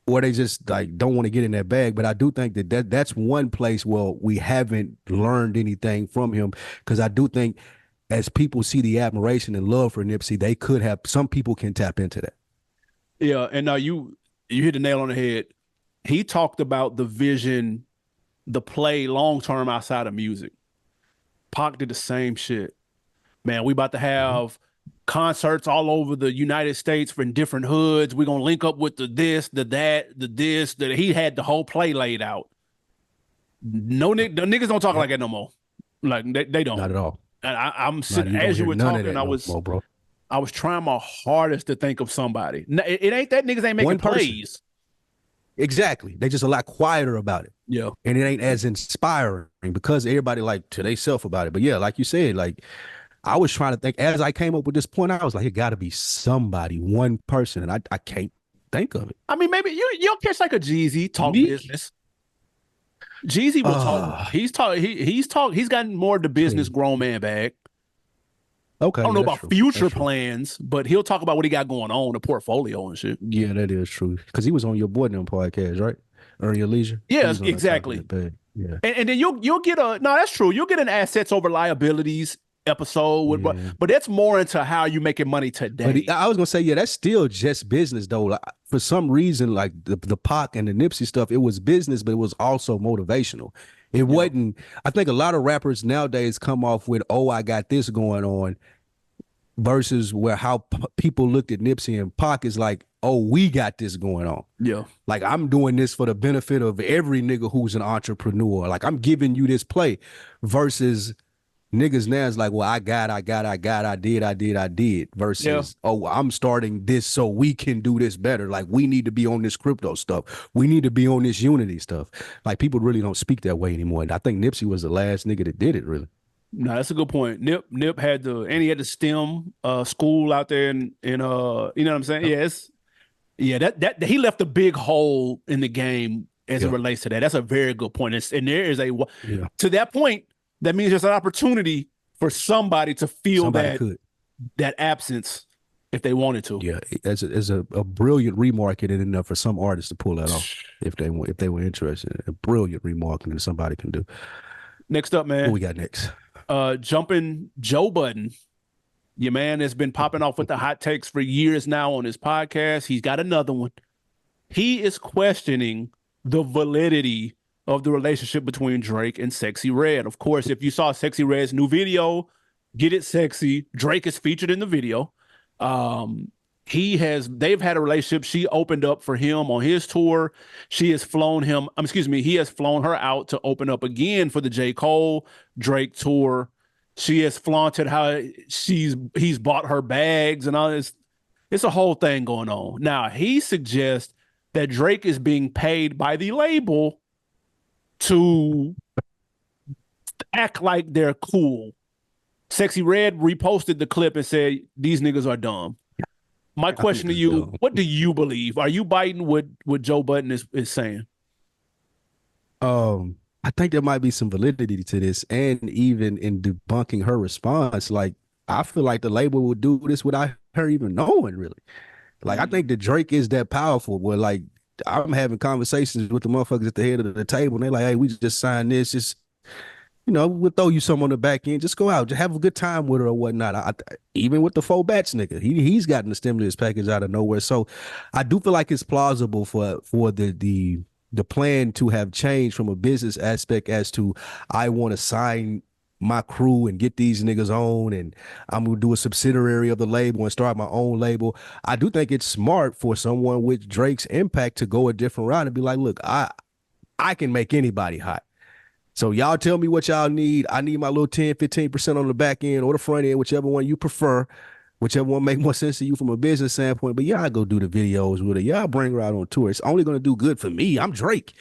or they just like don't want to get in that bag. But I do think that's one place where we haven't learned anything from him because I do think as people see the admiration and love for Nipsey, they could have, some people can tap into that. Yeah, and now you hit the nail on the head. He talked about the vision, the play long term outside of music. Pac did the same shit. Man, we about to have concerts all over the United States from different hoods. We're gonna link up with the this, the that, the this, that he had the whole play laid out. No, the niggas don't talk like that no more. Like they don't. Not at all. And I'm Not, sitting you don't as you hear were none of talking, that no more, bro. I was trying my hardest to think of somebody. It ain't that niggas ain't making One person. plays. Exactly. They just a lot quieter about it. Yeah. And it ain't as inspiring because everybody like to they self about it. But yeah, like you said, like I was trying to think as I came up with this point, I was like, it gotta be somebody, one person, and I can't think of it. I mean, maybe you'll catch like a Jeezy talk business. Jeezy will talk. He's gotten more of the business grown man bag. Okay. I don't know about future plans, but he'll talk about what he got going on, the portfolio and shit. Yeah, that is true. Because he was on your Budden podcast, right? Earn Your Leisure. Yes, exactly. Yeah. And then you'll get that's true. You'll get an assets over liabilities episode, but that's more into how you making money today. But I was gonna say, yeah, that's still just business though. Like, for some reason, like the Pac and the Nipsey stuff, it was business, but it was also motivational. It wasn't. I think a lot of rappers nowadays come off with, "Oh, I got this going on," versus where how people looked at Nipsey and Pac is like, "Oh, we got this going on." Yeah, like I'm doing this for the benefit of every nigga who's an entrepreneur. Like I'm giving you this play, versus niggas now is like, well, I did. Versus, oh, I'm starting this so we can do this better. Like we need to be on this crypto stuff. We need to be on this Unity stuff. Like people really don't speak that way anymore. And I think Nipsey was the last nigga that did it, really. No, that's a good point. Nip had he had the STEM school out there and you know what I'm saying? Yes. Yeah, that he left a big hole in the game as it relates to that. That's a very good point. And there is to that point, that means there's an opportunity for somebody to feel that absence if they wanted to. Yeah, it's a brilliant remarketing enough for some artists to pull that off if they were interested. A brilliant remarketing that somebody can do. Next up, man. What we got next? Jumping Joe Budden. Your man has been popping off with the hot takes for years now on his podcast. He's got another one. He is questioning the validity of the relationship between Drake and Sexyy Red. Of course, if you saw Sexyy Red's new video, Get It Sexy, Drake is featured in the video. They've had a relationship. She opened up for him on his tour. He has flown her out to open up again for the J. Cole Drake tour. She has flaunted how he's bought her bags and all this. It's a whole thing going on. Now, he suggests that Drake is being paid by the label to act like they're cool. Sexyy Red reposted the clip and said, "These niggas are dumb." My question to you, what do you believe? Are you biting what Joe Budden is saying? I think there might be some validity to this, and even in debunking her response, like I feel like the label would do this without her even knowing, really. Like I think that Drake is that powerful where like I'm having conversations with the motherfuckers at the head of the table and they're like, hey, we just signed this, just we'll throw you some on the back end, just go out, just have a good time with her or whatnot. Even with the 4 bats nigga, he's gotten the stimulus package out of nowhere. So I do feel like it's plausible for the plan to have changed from a business aspect as to I want to sign my crew and get these niggas on and I'm gonna do a subsidiary of the label and start my own label. I do think it's smart for someone with Drake's impact to go a different route and be like, look, I can make anybody hot. So y'all tell me what y'all need. I need my little 10-15% on the back end or the front end, whichever one you prefer, whichever one make more sense to you from a business standpoint. But yeah, I go do the videos with it. Yeah, I bring her out on tour. It's only gonna do good for me. I'm Drake.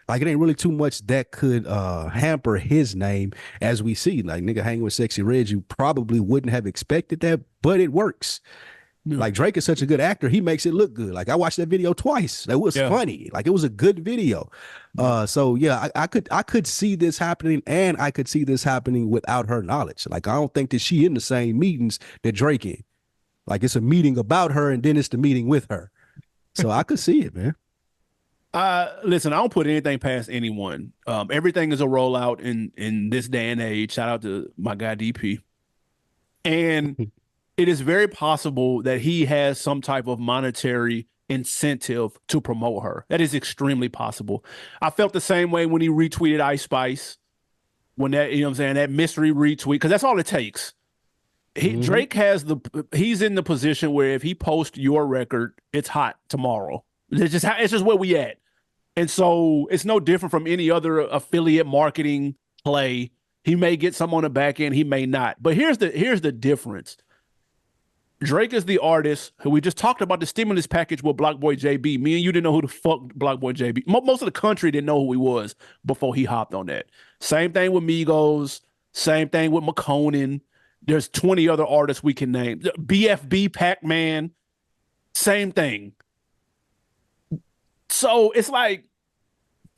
Like it ain't really too much that could hamper his name, as we see. Like nigga hanging with Sexyy Red, you probably wouldn't have expected that, but it works. Yeah. Like Drake is such a good actor, he makes it look good. Like I watched that video twice. That was funny. Like it was a good video. So yeah, I could see this happening, and I could see this happening without her knowledge. Like I don't think that she in the same meetings that Drake in. Like it's a meeting about her, and then it's the meeting with her. So I could see it, man. Listen, I don't put anything past anyone. Everything is a rollout in this day and age. Shout out to my guy DP. And it is very possible that he has some type of monetary incentive to promote her. That is extremely possible. I felt the same way when he retweeted Ice Spice, when that, you know what I'm saying, that mystery retweet, because that's all it takes. Drake he's in the position where if he posts your record, it's hot tomorrow. It's just where we at. And so it's no different from any other affiliate marketing play. He may get some on the back end, he may not. But here's the difference. Drake is the artist who we just talked about the stimulus package with Block Boy JB. Me and you didn't know who the fuck Block Boy JB. Most of the country didn't know who he was before he hopped on that. Same thing with Migos. Same thing with McConan. There's 20 other artists we can name. BFB, Pac-Man. Same thing. So it's like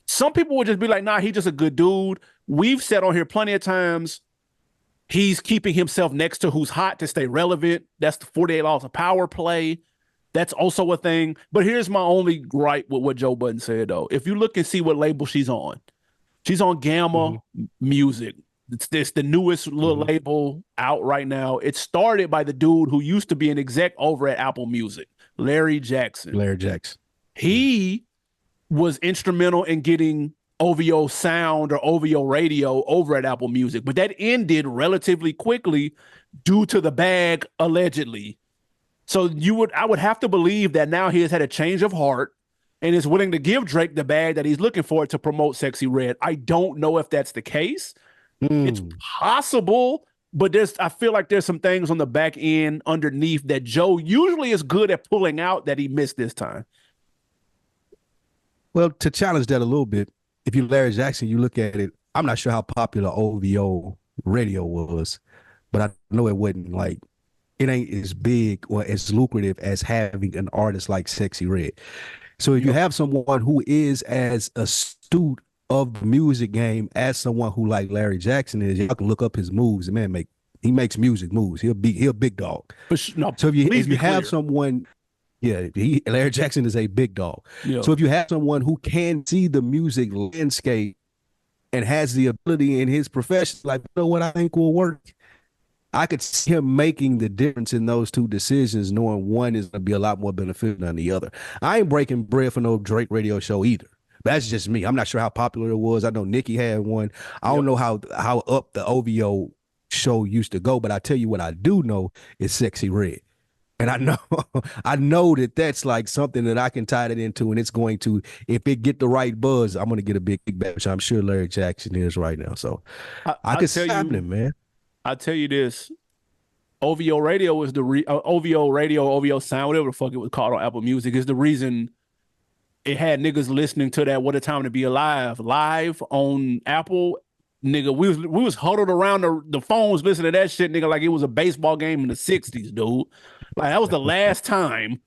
some people would just be like, nah, he's just a good dude. We've said on here plenty of times he's keeping himself next to who's hot to stay relevant. That's the 48 Laws of Power play. That's also a thing. But here's my only gripe with what Joe Budden said, though. If you look and see what label she's on Gamma Music. It's the newest little label out right now. It started by the dude who used to be an exec over at Apple Music, Larry Jackson. He was instrumental in getting OVO Sound or OVO Radio over at Apple Music, but that ended relatively quickly due to the bag, allegedly. So I would have to believe that now he has had a change of heart and is willing to give Drake the bag that he's looking for to promote Sexyy Red. I don't know if that's the case. It's possible, but I feel like there's some things on the back end underneath that Joe usually is good at pulling out that he missed this time. Well, to challenge that a little bit, if you Larry Jackson, you look at it, I'm not sure how popular OVO radio was, but I know it wasn't like, it ain't as big or as lucrative as having an artist like Sexyy Red. So if you have someone who is as astute of the music game as someone who like Larry Jackson is, y'all can look up his moves. The man he makes music moves. He'll big dog. No, so if you have someone, Larry Jackson is a big dog. Yeah. So if you have someone who can see the music landscape and has the ability in his profession, like, you know what I think will work, I could see him making the difference in those two decisions, knowing one is going to be a lot more beneficial than the other. I ain't breaking bread for no Drake radio show either. That's just me. I'm not sure how popular it was. I know Nicki had one. I don't know how up the OVO show used to go, but I tell you what I do know is Sexyy Red. And I know that that's like something that I can tie it into, and it's going to, if it get the right buzz, I'm going to get a big back, which I'm sure Larry Jackson is right now. So I can see happening, man. I'll tell you this. OVO Radio is OVO Radio, OVO Sound, whatever the fuck it was called on Apple Music, is the reason it had niggas listening to that What a Time to Be Alive live on Apple. Nigga, we was huddled around the phones listening to that shit, nigga, like it was a baseball game in the 60s, dude. Like that was the last time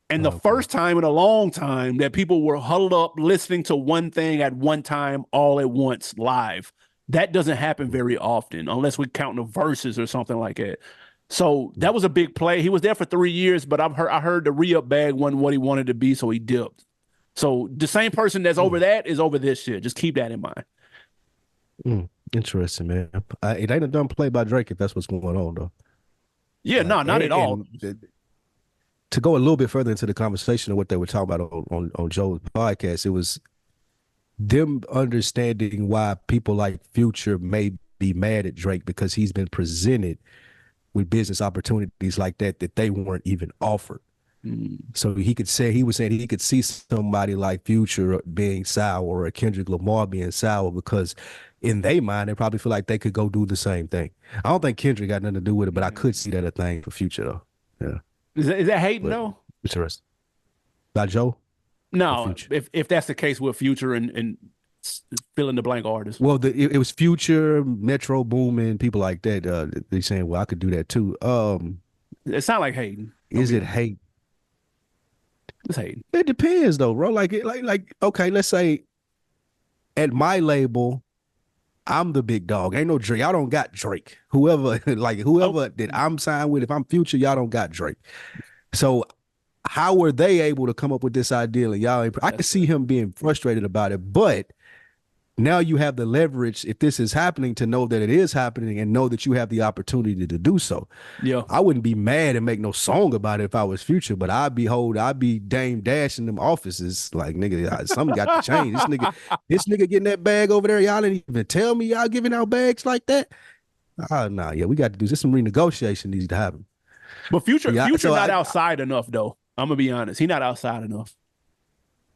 and the first time in a long time that people were huddled up listening to one thing at one time all at once live. That doesn't happen very often unless we count the verses or something like that. So that was a big play. He was there for 3 years, but I heard the re-up bag wasn't what he wanted to be, so he dipped. So the same person that's over that is over this shit. Just keep that in mind. Interesting, man. It ain't a dumb play by Drake if that's what's going on, though. Yeah, no, not at all. To go a little bit further into the conversation of what they were talking about on Joe's podcast, it was them understanding why people like Future may be mad at Drake because he's been presented with business opportunities like that they weren't even offered. So he was saying he could see somebody like Future being sour or Kendrick Lamar being sour because in their mind, they probably feel like they could go do the same thing. I don't think Kendrick got nothing to do with it, but I could see that a thing for Future though. Yeah. Is that hating though? Interesting. By Joe? No, if that's the case with Future and fill in the blank artists. Well, it was Future, Metro Boomin, people like that. They saying, well, I could do that too. It sounds like hating. Is it hate? It's hating. It depends though, bro. Like okay, let's say at my label, I'm the big dog. Ain't no Drake. I don't got Drake. Whoever that I'm signed with, if I'm Future, y'all don't got Drake. So how were they able to come up with this idea? And y'all, I could see him being frustrated about it, but now you have the leverage, if this is happening, to know that it is happening and know that you have the opportunity to do so. Yeah. I wouldn't be mad and make no song about it if I was Future, but I'd be Dame Dash in them offices. Like, nigga, something got to change. This nigga getting that bag over there. Y'all didn't even tell me y'all giving out bags like that. Oh, nah, yeah, we got to do this. Some renegotiation needs to happen. But Future not outside enough, though. I'm gonna be honest. He's not outside enough.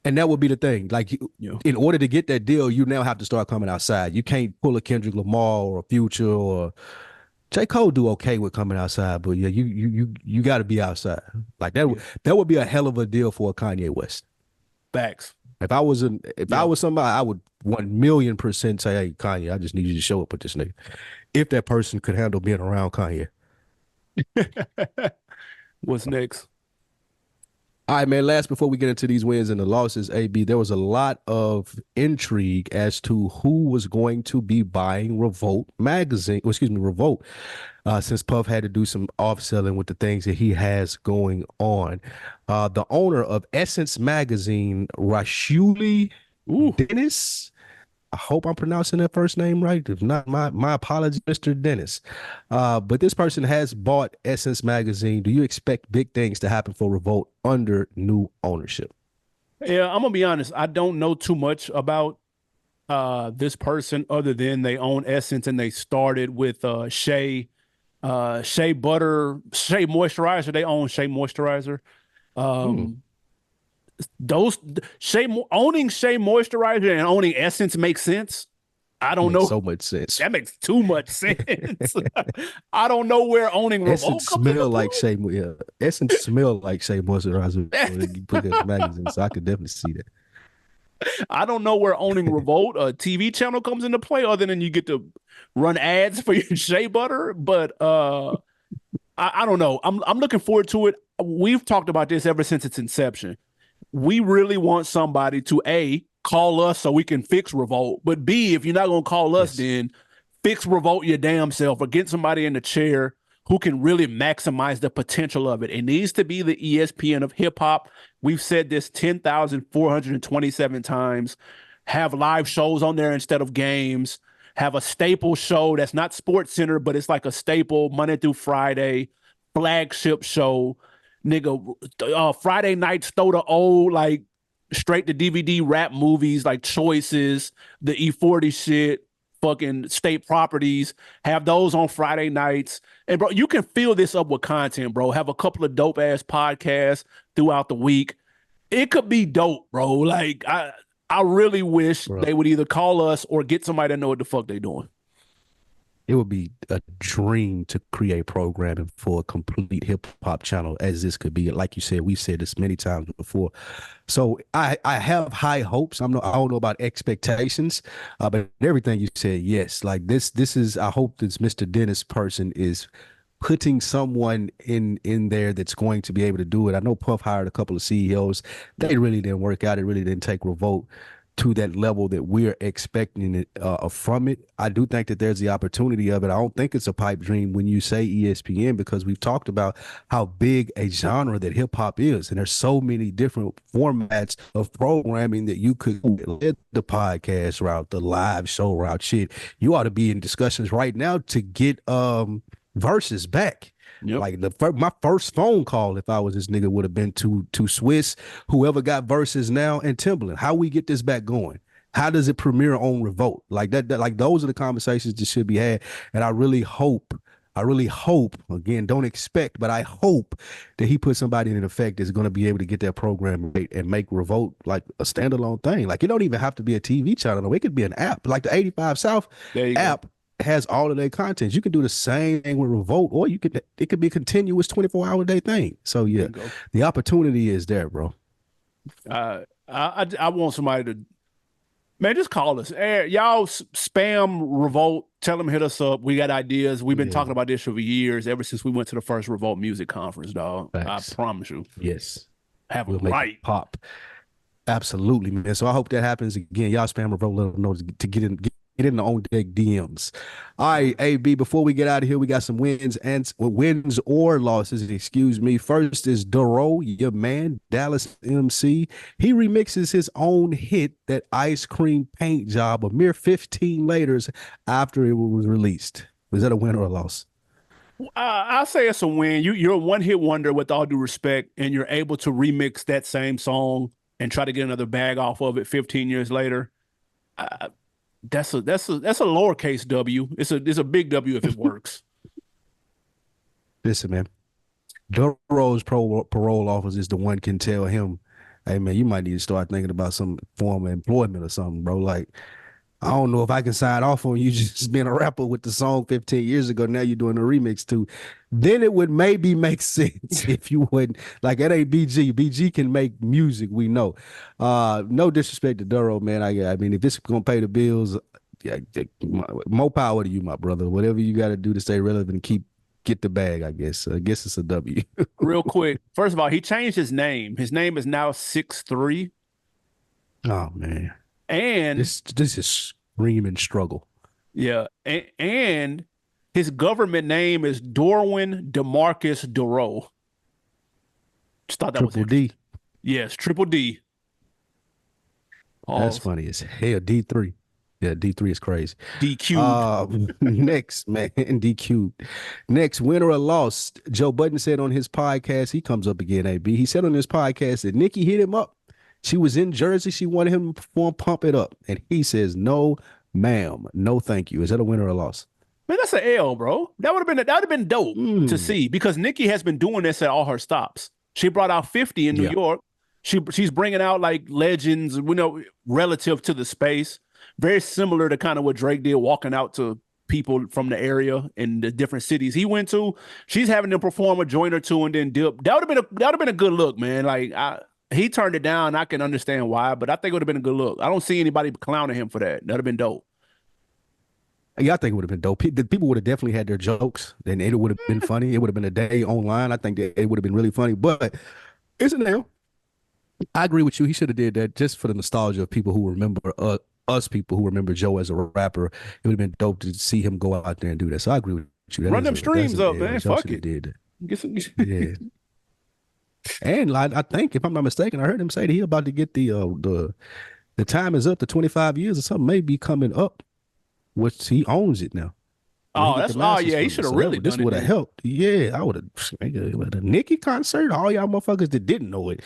And that would be the thing. Like, in order to get that deal, you now have to start coming outside. You can't pull a Kendrick Lamar or a Future or J. Cole do okay with coming outside, but yeah, you got to be outside. Like that would be a hell of a deal for a Kanye West. Facts. If I was somebody, I would 1,000,000% say, hey, Kanye, I just need you to show up with this nigga. If that person could handle being around Kanye. What's next? All right, man. Last, before we get into these wins and the losses, AB, there was a lot of intrigue as to who was going to be buying Revolt magazine. Revolt, since Puff had to do some off-selling with the things that he has going on. The owner of Essence magazine, Rashuli Dennis. I hope I'm pronouncing that first name right. If not, my apologies, Mr. Dennis. But this person has bought Essence magazine. Do you expect big things to happen for Revolt under new ownership? Yeah, I'm gonna be honest. I don't know too much about this person other than they own Essence and they started with Shea Butter, Shea Moisturizer. They own Shea Moisturizer. Owning Shea Moisturizer and owning Essence makes sense. I don't know. So much sense. That makes too much sense. I don't know where owning Essence smell like Shea. Yeah, Essence smell like Shea Moisturizer. You put it in the magazine, so I could definitely see that. I don't know where owning Revolt, a TV channel, comes into play, other than you get to run ads for your Shea Butter. But I don't know. I'm looking forward to it. We've talked about this ever since its inception. We really want somebody to A, call us so we can fix Revolt, but B, if you're not going to call us, then fix Revolt your damn self, or get somebody in the chair who can really maximize the potential of it. It needs to be the ESPN of hip hop. We've said this 10,427 times. Have live shows on there instead of games. Have a staple show that's not Sports Center, but it's like a staple Monday through Friday flagship show. Nigga, Friday nights throw the old, like, straight to DVD rap movies like Choices, the E40 shit, fucking State Properties. Have those on Friday nights. And, bro, you can fill this up with content, bro. Have a couple of dope-ass podcasts throughout the week. It could be dope, bro. Like, I really wish they would either call us or get somebody to know what the fuck they doing. It would be a dream to create programming for a complete hip hop channel as this could be. Like you said, we've said this many times before. So I have high hopes. I don't know about expectations, but everything you said, yes. Like this is, I hope this Mr. Dennis person is putting someone in there that's going to be able to do it. I know Puff hired a couple of CEOs. They really didn't work out. It really didn't take Revolt to that level that we're expecting it from it. I do think that there's the opportunity of it. I don't think it's a pipe dream when you say ESPN, because we've talked about how big a genre that hip hop is, and there's so many different formats of programming that you could let the podcast route, the live show route. Shit, you ought to be in discussions right now to get Versus back. Yep. Like my first phone call, if I was this nigga, would have been to Swiss, whoever got Versus now, and Timbaland. How we get this back going? How does it premiere on Revolt? Like that like those are the conversations that should be had. And I really hope, again, don't expect, but I hope that he puts somebody in effect that's going to be able to get that program right and make Revolt like a standalone thing. Like, it don't even have to be a TV channel. It could be an app, like the 85 South app. Has all of their content. You can do the same thing with Revolt, or it could be a continuous 24-hour day thing. So yeah, the opportunity is there, bro. I want somebody to, man, just call us. Y'all spam Revolt. Tell them, hit us up. We got ideas. We've been talking about this for years, ever since we went to the first Revolt music conference, dog. Thanks. I promise you. Yes. We'll make it pop. Absolutely, man. So I hope that happens again. Y'all spam Revolt, let them know to get in the on deck DMs. All right, AB. Before we get out of here, we got some wins or losses. Excuse me. First is Duro, your man, Dallas MC. He remixes his own hit, that ice cream paint job, a mere 15 later after it was released. Was that a win or a loss? I'll say it's a win. You're a one hit wonder, with all due respect, and you're able to remix that same song and try to get another bag off of it 15 years later. That's a lowercase W. It's a big W if it works. Listen, man. Duro's parole officer is the one can tell him, hey man, you might need to start thinking about some form of employment or something, bro. Like, I don't know if I can sign off on you just being a rapper with the song 15 years ago. Now you're doing a remix too. Then it would maybe make sense if you wouldn't. Like, it ain't BG. BG can make music, we know. No disrespect to Duro, man. I mean, if it's gonna pay the bills, yeah, more power to you, my brother. Whatever you got to do to stay relevant and get the bag, I guess. I guess it's a W. Real quick, first of all, he changed his name. His name is now 6'3". Oh man. And this is screaming struggle. yeah, and his government name is Dorwin DeMarcus Duro. Just thought that was Triple D. Yes, Triple D. That's funny as hell. D3. Yeah, D3 is crazy. DQ. Next, man, DQ. Next, win or a loss. Joe Budden said on his podcast, he comes up again, AB. He said on his podcast that Nicki hit him up. She was in Jersey. She wanted him to perform Pump It Up. And he says, no, ma'am. No, thank you. Is that a win or a loss? Man, that's an L, bro. That would have been dope to see, because Nicki has been doing this at all her stops. She brought out 50 in New York. She's bringing out like legends, relative to the space. Very similar to kind of what Drake did, walking out to people from the area in the different cities he went to. She's having them perform a joint or two and then dip. That would have been a good look, man. Like, he turned it down. I can understand why, but I think it would have been a good look. I don't see anybody clowning him for that. That'd have been dope. Yeah, I think it would have been dope. The people would have definitely had their jokes, and it would have been funny. It would have been a day online. I think that it would have been really funny, but it's a nail. I agree with you. He should have did that just for the nostalgia of people who remember us, people who remember Joe as a rapper. It would have been dope to see him go out there and do that. So I agree with you. Run them streams up, man. Fuck it. Did that. Get some. Yeah. And I think, if I'm not mistaken, I heard him say that he about to get the time is up to 25 years or something, may be coming up, which he owns it now. He should have really done it. This would have helped. Yeah, I would have. The Nicki concert, all y'all motherfuckers that didn't know it,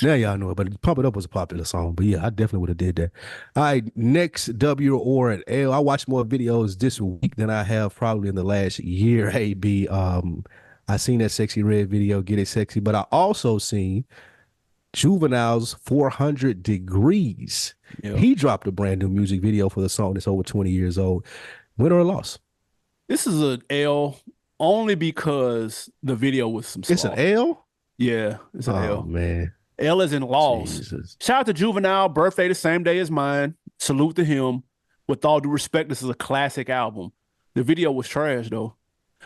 now y'all know it. But Pump It Up was a popular song. But yeah, I definitely would have did that. All right, next W or an L. I watched more videos this week than I have probably in the last year. AB, I seen that Sexyy Red video, Get It Sexy, but I also seen Juvenile's 400 Degrees. Yep. He dropped a brand new music video for the song that's over 20 years old. Win or a loss? This is an L, only because the video was some slaw. It's an L? Yeah, it's an L. Oh, man. L is in loss. Jesus. Shout out to Juvenile, birthday the same day as mine. Salute to him. With all due respect, this is a classic album. The video was trash, though.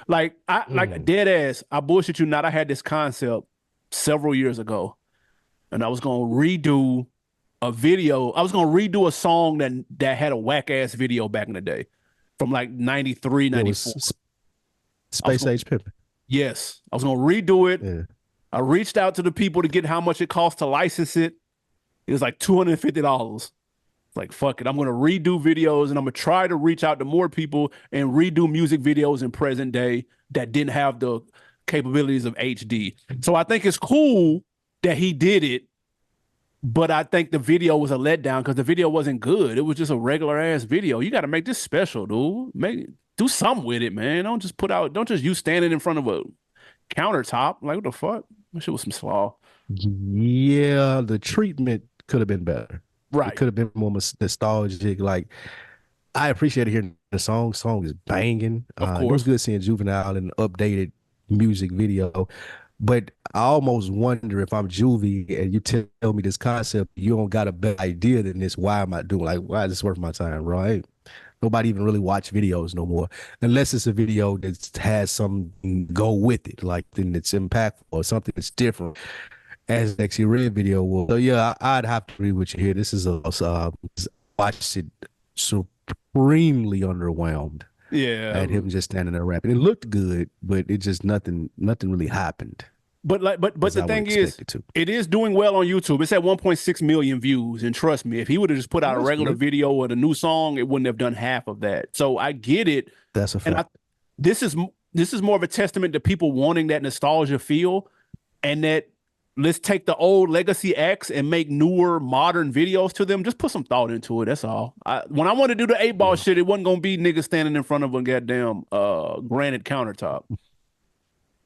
Like, like dead ass, I bullshit you not. I had this concept several years ago, and I was going to redo a video. I was going to redo a song that had a whack-ass video back in the day. From like 93, 94. Space Age Pippin. Yes. I was going to redo it. Yeah. I reached out to the people to get how much it cost to license it. It was like $250. It's like, fuck it. I'm going to redo videos, and I'm going to try to reach out to more people and redo music videos in present day that didn't have the capabilities of HD. So I think it's cool that he did it, but I think the video was a letdown because the video wasn't good. It was just a regular ass video. You got to make this special, dude. Do something with it, man. Don't just you standing in front of a countertop. Like, what the fuck? That shit was some slaw. Yeah, the treatment could have been better. Right. It could have been more nostalgic. Like, I appreciated hearing the song. Song is banging. Of course. It was good seeing Juvenile in an updated music video. But I almost wonder, if I'm Juvie and you tell me this concept, you don't got a better idea than this. Why am I doing? Like, why is this worth my time, right? Nobody even really watch videos no more, unless it's a video that has something go with it, like then it's impactful or something that's different, as Sexyy Red video will. So yeah, I'd have to agree with you here. This is watched it supremely underwhelmed Yeah. at him just standing there rapping. It looked good, but it just nothing really happened. But the thing is, it is doing well on YouTube. It's at 1.6 million views, and trust me, if he would have just put out a regular video or a new song, it wouldn't have done half of that. So I get it. That's a fact. And this is more of a testament to people wanting that nostalgia feel, and that let's take the old legacy acts and make newer, modern videos to them. Just put some thought into it. That's all. When I want to do the 8-ball shit, it wasn't gonna be niggas standing in front of a goddamn granite countertop.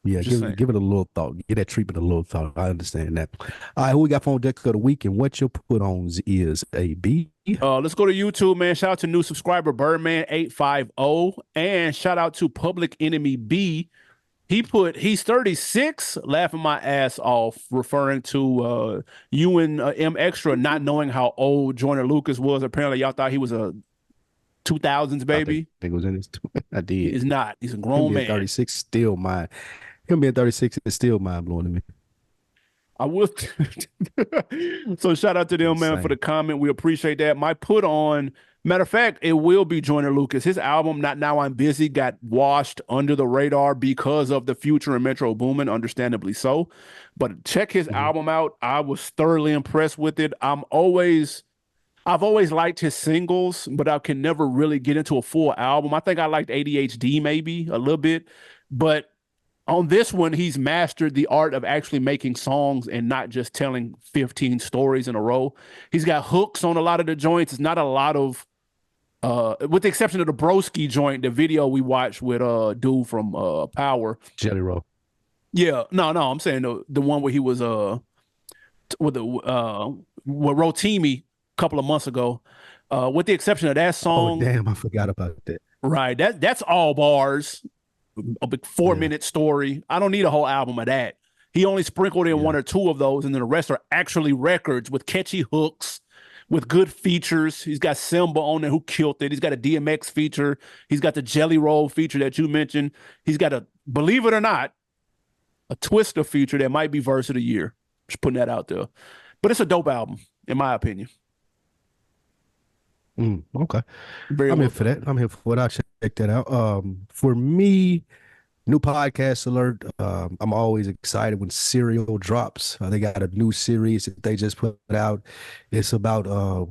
Yeah, give it a little thought. Give that treatment a little thought. I understand that. All right, who we got for deck of the week, and what your put-ons is, AB? Let's go to YouTube, man. Shout out to new subscriber Birdman850, and shout out to Public Enemy B. He's 36, laughing my ass off, referring to you and M Extra not knowing how old Joyner Lucas was. Apparently, y'all thought he was a 2000s baby. I think it was in his. I did. He's not. He's a grown man. 36 still mine. Him being 36 is still mind blowing to me. I will. So shout out to them, man, for the comment. We appreciate that. My put on, matter of fact, it will be Joyner Lucas. His album, Not Now I'm Busy, got washed under the radar because of the Future and Metro Boomin, understandably so. But check his album out. I was thoroughly impressed with it. I've always liked his singles, but I can never really get into a full album. I think I liked ADHD maybe a little bit, but on this one, he's mastered the art of actually making songs and not just telling 15 stories in a row. He's got hooks on a lot of the joints. It's not a lot of, with the exception of the Broski joint, the video we watched with dude from Power. Jelly Roll. Yeah, no, I'm saying the one where he was with Rotimi a couple of months ago. With the exception of that song. Oh, damn, I forgot about that. Right, that's all bars. A big 4-minute story. I don't need a whole album of that. He only sprinkled in 1 or 2 of those, and then the rest are actually records with catchy hooks, with good features. He's got Simba on there who killed it. He's got a DMX feature. He's got the Jelly Roll feature that you mentioned. He's got a, believe it or not, a Twister feature that might be verse of the year. Just putting that out there. But it's a dope album, in my opinion. Okay. I'm here for that. I'm here for it. I'll check that out. For me, new podcast alert. I'm always excited when Serial drops. They got a new series that they just put out. It's about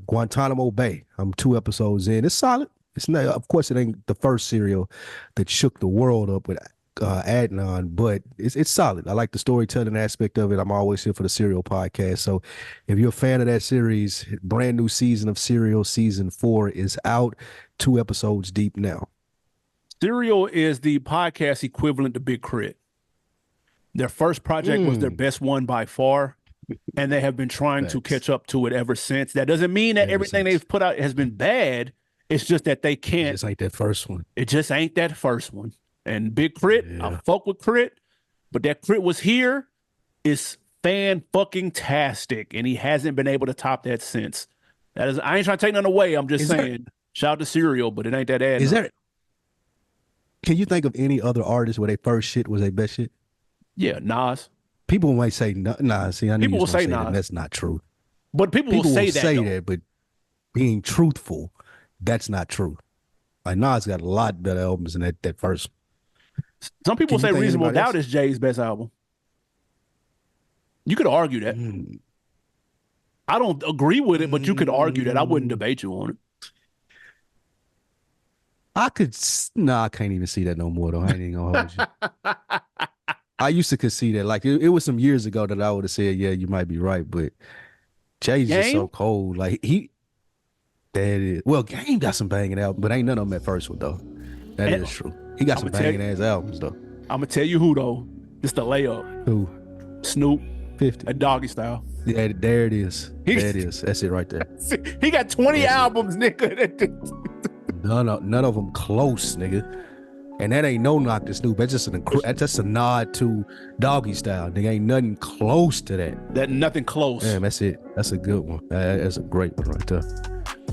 Guantanamo Bay. I'm 2 episodes in. It's solid. It's not, of course, it ain't the first Serial that shook the world up with Adnan, but it's solid. I like the storytelling aspect of it. I'm always here for the Serial podcast. So if you're a fan of that series, brand new season of Serial, season 4 is out, 2 episodes deep now. Serial is the podcast equivalent to Big Crit. Their first project was their best one by far, and they have been trying to catch up to it ever since. That doesn't mean that everything they've put out has been bad. It's just that they can't. It just ain't that first one. It just ain't that first one. And Big Crit, I fuck with Crit, but that Crit was here is fan-fucking-tastic, and he hasn't been able to top that since. That is, I ain't trying to take nothing away. I'm just saying, shout out to Serial, but it ain't that ad. Is there? Can you think of any other artist where their first shit was their best shit? Yeah, Nas. People might say Nas. See, I people will say Nas. That's not true. But people will say that, but being truthful, that's not true. Like Nas got a lot better albums than that first. Some people say Reasonable Doubt is Jay's best album. You could argue that. I don't agree with it, but you could argue that. I wouldn't debate you on it. I can't even see that no more, though. I ain't even gonna hold you. I used to concede that. Like, it was some years ago that I would have said, yeah, you might be right, but Jay's just so cold. Like, Game got some banging albums, but ain't none of them that first one, though. That is true. He got some banging ass albums, though. I'm gonna tell you who, though. It's the layup. Who? Snoop. 50. A Doggy Style. Yeah, there it is. There it is. That's it right there. He got 20 albums, nigga. None of them close, nigga. And that ain't no knock to Snoop. That's just a nod to Doggy Style. Nigga, ain't nothing close to that. That nothing close. Man, that's it. That's a good one. That's a great one right there.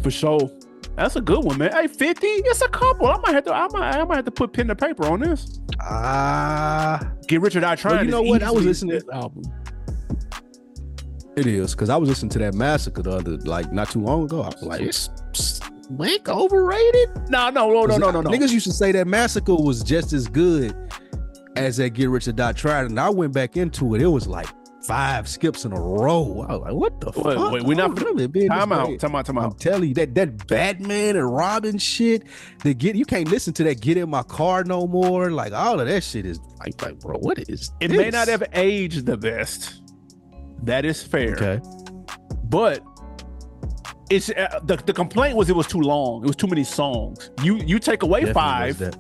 For sure. That's a good one, man. Hey, 50. It's a couple. I might have to put pen to paper on this. Get Rich or Die Trying. Well, you know what? I was listening to this album. It is, because I was listening to that Massacre not too long ago. I was like, Wick overrated? No. Niggas used to say that Massacre was just as good as that Get Rich or Die Trying, and I went back into it. It was like 5 skips in a row. I was like, what the fuck? Wait, we're not really been time out. I'm telling you, that Batman and Robin shit, you can't listen to that Get In My Car no more. Like, all of that shit is like bro, what is it? This? May not have aged the best. That is fair. Okay. But it's the complaint was it was too long. It was too many songs. You take away Definitely 5.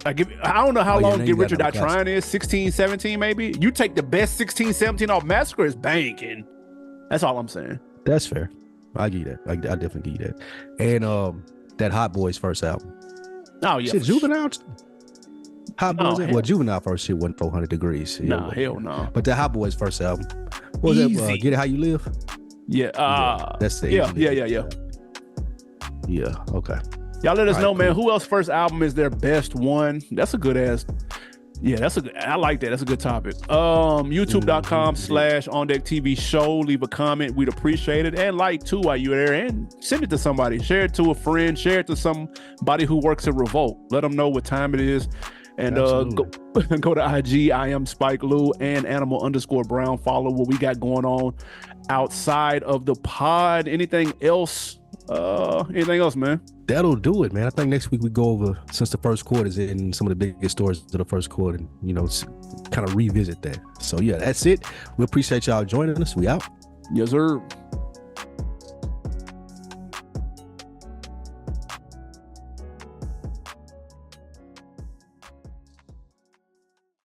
I don't know how long Get Rich or Die Trying is, 16, 17 maybe. You take the best 16, 17 off Massacre is banging. That's all I'm saying. That's fair. I give you that. I definitely give you that. And that Hot Boys first album. Oh yeah. Shit, Juvenile. Hot Boys. Well, Juvenile first shit wasn't 400 Degrees. No, hell no. But the Hot Boys first album. What was that? Get It How You Live? Yeah. That's the Yeah. Okay. Y'all let us know, man. Who else first album is their best one? That's a good ass. Yeah, I like that. That's a good topic. YouTube.com/OnDeckTV show. Leave a comment. We'd appreciate it. And like too while you're there, and send it to somebody. Share it to a friend. Share it to somebody who works at Revolt. Let them know what time it is. And go to IG. I am Spike Lou and Animal_Brown. Follow what we got going on outside of the pod. Anything else? Anything else, man? That'll do it, man. I think next week we go over, since the first quarter is in, some of the biggest stories of the first quarter, and kind of revisit that. So yeah, that's it. We appreciate y'all joining us. We out. Yes, sir.